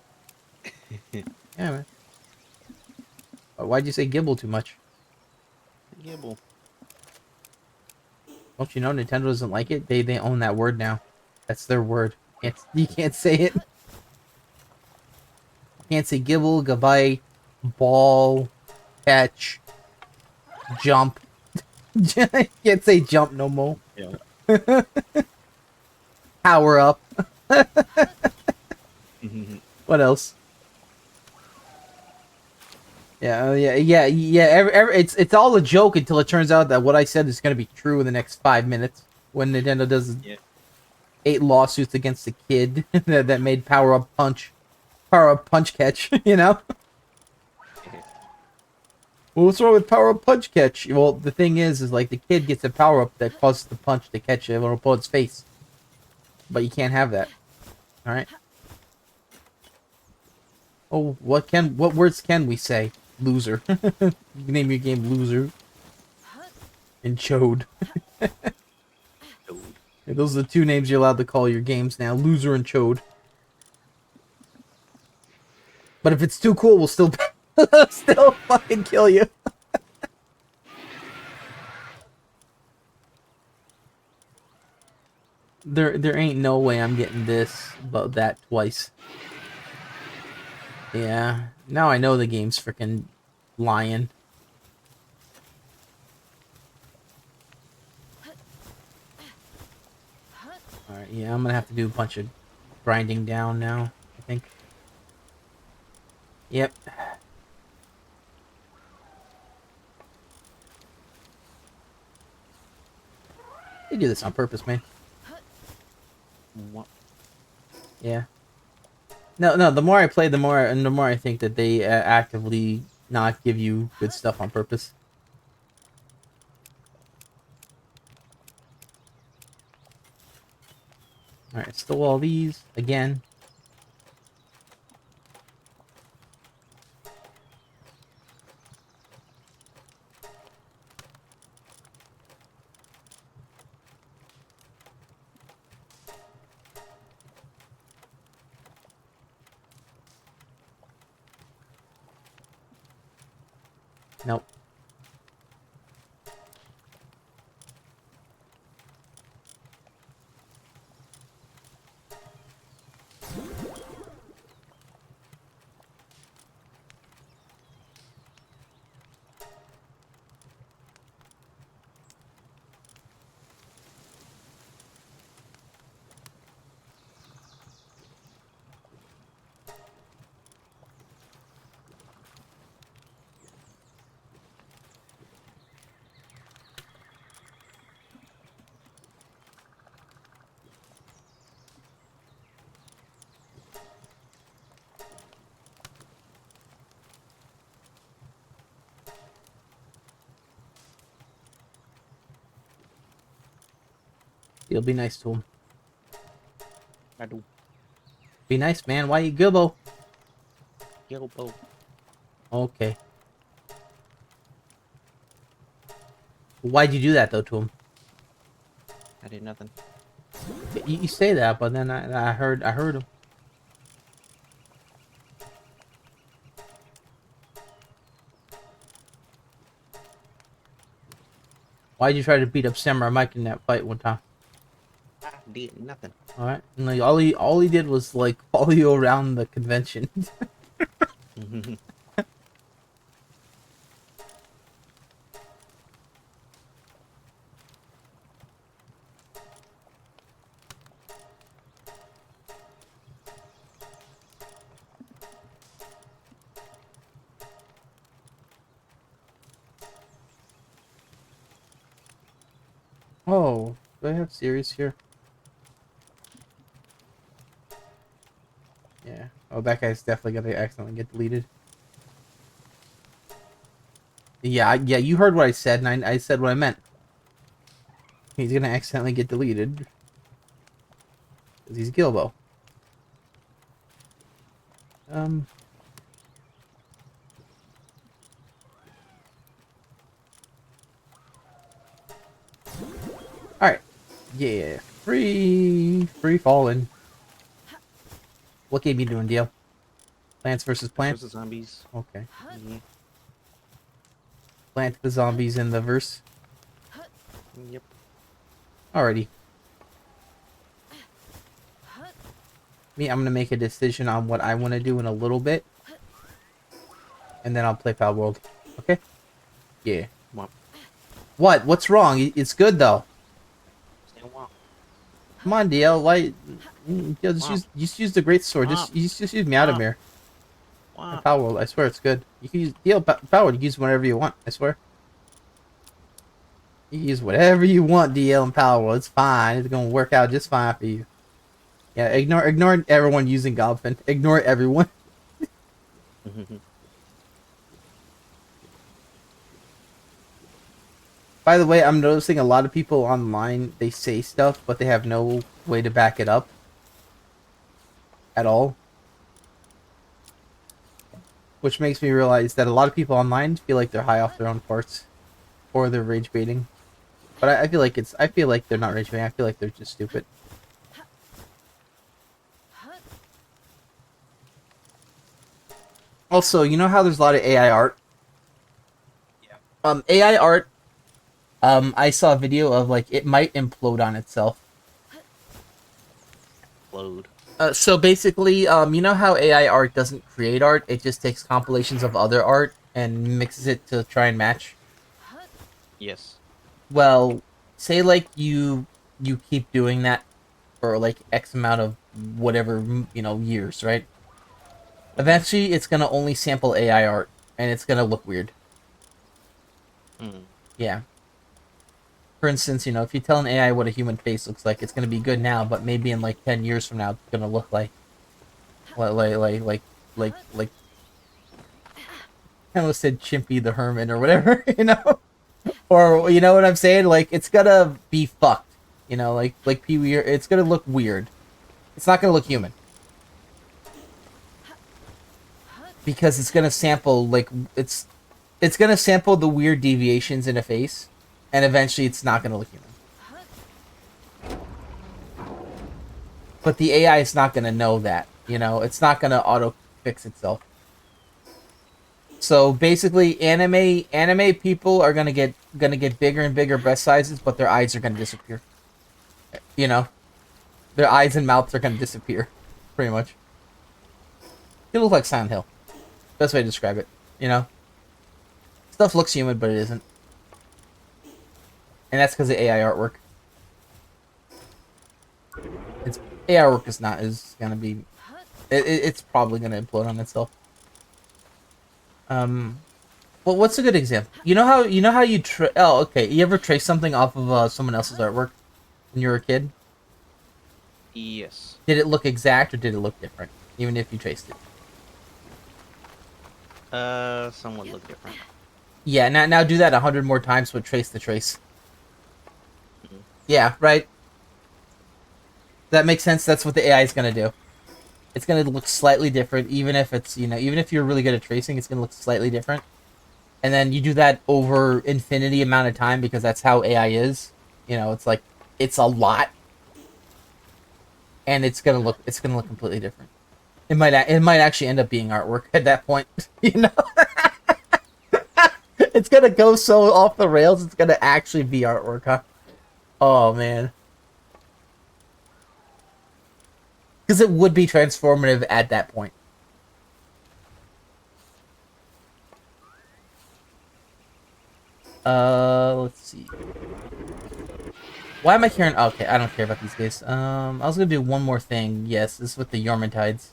Yeah, man. Why'd you say Gibble too much? Gibble. Don't you know Nintendo doesn't like it? They own that word now. That's their word. You can't say it. You can't say Gibble, Gabite, ball, catch, jump. You can't say jump no more. Yeah. Power up. What else? Yeah. It's all a joke until it turns out that what I said is going to be true in the next 5 minutes when Nintendo does Yeah. 8 lawsuits against the kid that made Power Up Punch Catch. You know. Well, what's wrong with Power Up Punch Catch? Well, the thing is like the kid gets a power up that causes the punch to catch a little opponent's face, but you can't have that. All right. Oh, what words can we say? Loser. You can name your game Loser and Chode. Yeah, those are the 2 names you're allowed to call your games now: Loser and Chode. But if it's too cool, we'll still still fucking kill you. There ain't no way I'm getting this about that twice. Yeah, now I know the game's freaking lying. Alright, yeah, I'm gonna have to do a bunch of grinding down now, I think. Yep. They do this on purpose, man. What? Yeah. No. The more I play, the more I think that they actively not give you good stuff on purpose. All right, stole all these again. Nope. You'll be nice to him. I do. Be nice, man. Why you Gilbo? Gilbo. Okay. Why'd you do that though to him? I did nothing. You say that, but then I heard him. Why'd you try to beat up Samurai Mike in that fight one time? I did nothing. All right, and like all he did was like follow you around the convention. Oh, do I have series here? Yeah. Oh, that guy's definitely gonna accidentally get deleted. Yeah, yeah. You heard what I said, and I said what I meant. He's gonna accidentally get deleted because he's Gilbo. All right. Yeah. Free falling. What game you doing, Dio? Plants vs. Plants? Versus zombies. Okay. Yeah. Plant the zombies in the verse. Yep. Alrighty. Me, I'm gonna make a decision on what I want to do in a little bit. And then I'll play Palworld. Okay? Yeah. What? What? What's wrong? It's good, though. Still want. Come on, DL. Why? Just Wow. use the great sword. Wow. Just use Meowdamere and Wow. Palworld. I swear it's good. You can use DL Palworld. You can use whatever you want. I swear. You can use whatever you want, DL and Palworld. It's fine. It's gonna work out just fine for you. Yeah, ignore everyone using Gobfin. Ignore everyone. By the way, I'm noticing a lot of people online, they say stuff, but they have no way to back it up at all. Which makes me realize that a lot of people online feel like they're high off their own farts, or they're rage baiting. But I feel like I feel like they're not rage baiting. I feel like they're just stupid. Also, you know how there's a lot of AI art? Yeah. AI art. I saw a video of like it might implode on itself. Load. So basically, you know how AI art doesn't create art; it just takes compilations of other art and mixes it to try and match. Yes. Well, say like you keep doing that for like X amount of whatever years, right? Eventually, it's gonna only sample AI art, and it's gonna look weird. Mm. Yeah. For instance, if you tell an AI what a human face looks like, it's gonna be good now, but maybe in like 10 years from now, it's gonna look like I almost said Chimpy the Hermit or whatever, or you know what I'm saying? Like it's gonna be fucked, like Pee Wee. It's gonna look weird. It's not gonna look human because it's gonna sample it's gonna sample the weird deviations in a face, and eventually it's not gonna look human. But the AI is not gonna know that, it's not gonna auto fix itself. So basically, anime people are gonna get bigger and bigger breast sizes, but their eyes are gonna disappear. Their eyes and mouths are gonna disappear, pretty much. They look like Silent Hill. Best way to describe it. Stuff looks human, but it isn't, and that's because of AI artwork. It's AI artwork is gonna be. It's probably gonna implode on itself. Well, what's a good example? You know how you oh, okay. You ever trace something off of someone else's artwork when you were a kid? Yes. Did it look exact or did it look different, even if you traced it? Somewhat look different. Yeah. Now do that 100 more times, but trace the trace. Yeah. Right. That makes sense. That's what the AI is gonna do. It's gonna look slightly different, even if it's even if you're really good at tracing, it's gonna look slightly different. And then you do that over infinity amount of time because that's how AI is. It's like it's a lot, and it's gonna look completely different. It might actually end up being artwork at that point. It's gonna go so off the rails. It's gonna actually be artwork, huh? Oh man, because it would be transformative at that point. Let's see. Why am I caring? Okay, I don't care about these guys. I was gonna do one more thing. Yes, this is with the Yormantides.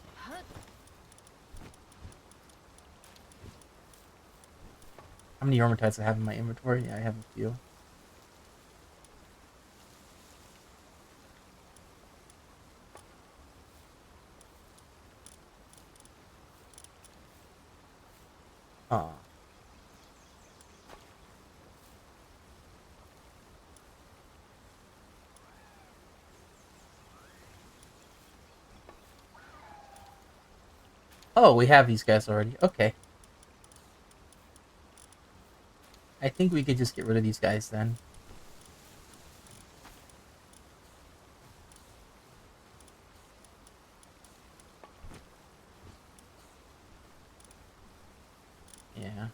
How many Yormantides I have in my inventory? Yeah, I have a few. Oh. Oh, we have these guys already. Okay. I think we could just get rid of these guys then. Yeah.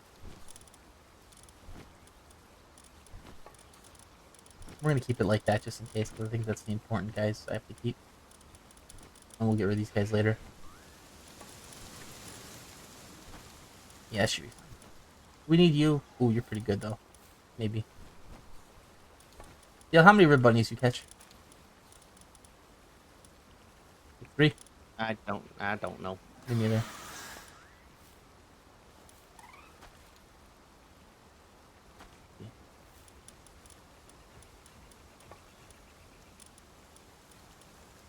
We're gonna keep it like that just in case, because I think that's the important guys I have to keep. And we'll get rid of these guys later. Yeah, that should be fine. We need you. Ooh, you're pretty good though. Maybe. Yeah, how many rib bunnies you catch? 3? I don't know. Me neither.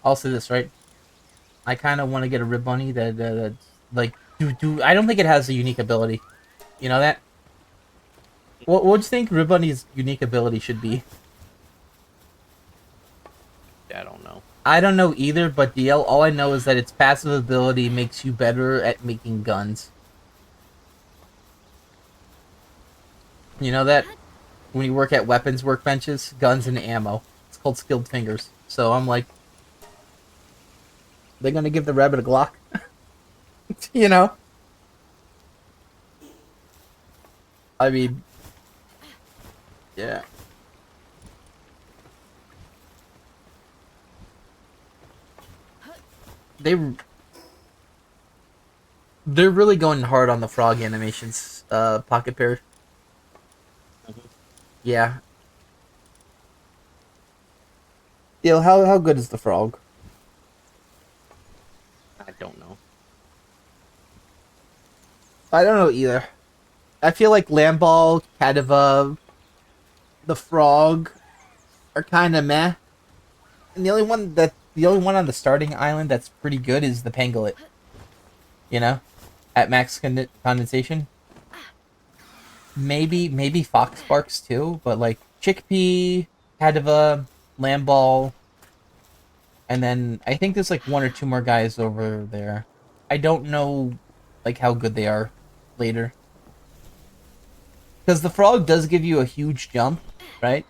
I'll say this, right? I kind of want to get a Rib Bunny that like I don't think it has a unique ability. You know that? What do you think Rib Bunny's unique ability should be? I don't know. I don't know either, but DL, all I know is that its passive ability makes you better at making guns. You know that? When you work at weapons workbenches, guns and ammo. It's called skilled fingers. So I'm like, they're gonna give the rabbit a Glock? You know? I mean, yeah. They're really going hard on the frog animations, Pocket Pair. Yeah. Yo, how good is the frog? I don't know. I don't know either. I feel like Lamball, Kadava, the frog are kind of meh, and the only one on the starting island that's pretty good is the Pangolin. You know, at max condensation. Maybe Fox Sparks too, but like Chickpea, Kadava, Lamball, and then I think there's like one or two more guys over there. I don't know like how good they are later. Because the frog does give you a huge jump, right?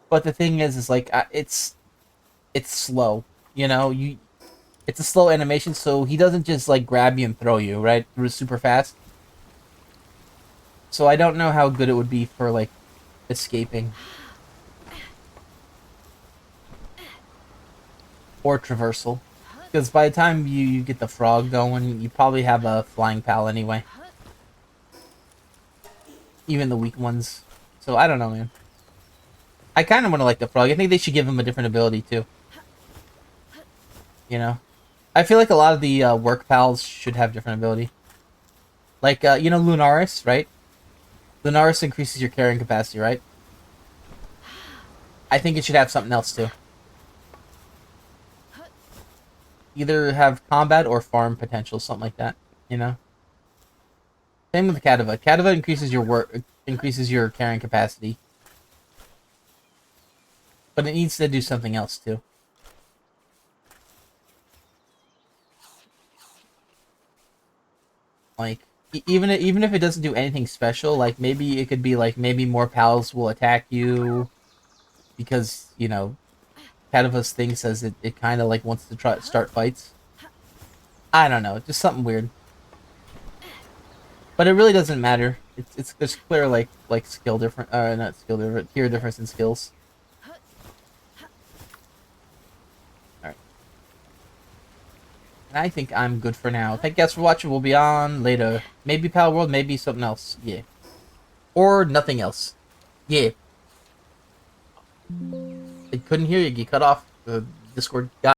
But the thing is like it's slow. You know, it's a slow animation, so he doesn't just like grab you and throw you, right? Super fast. So I don't know how good it would be for like escaping or traversal. Because by the time you get the frog going, you probably have a flying pal anyway. Even the weak ones. So I don't know, man. I kind of want to like the frog. I think they should give him a different ability too. You know, I feel like a lot of the work pals should have different ability. Like you know, Lunaris, right? Lunaris increases your carrying capacity, right? I think it should have something else too. Either have combat or farm potential, something like that. You know. Same with Kadava. Kadava increases your carrying capacity, but it needs to do something else too. Like even if it doesn't do anything special, like maybe it could be like maybe more pals will attack you because you know Kadava's thing says it kind of like wants to start fights. I don't know, just something weird. But it really doesn't matter. It's there's clear like skill different not skill different tier difference in skills. Alright. And I think I'm good for now. Thank you guys for watching. We'll be on later. Maybe Palworld, maybe something else. Yeah. Or nothing else. Yeah. I couldn't hear you. You cut off the Discord guy.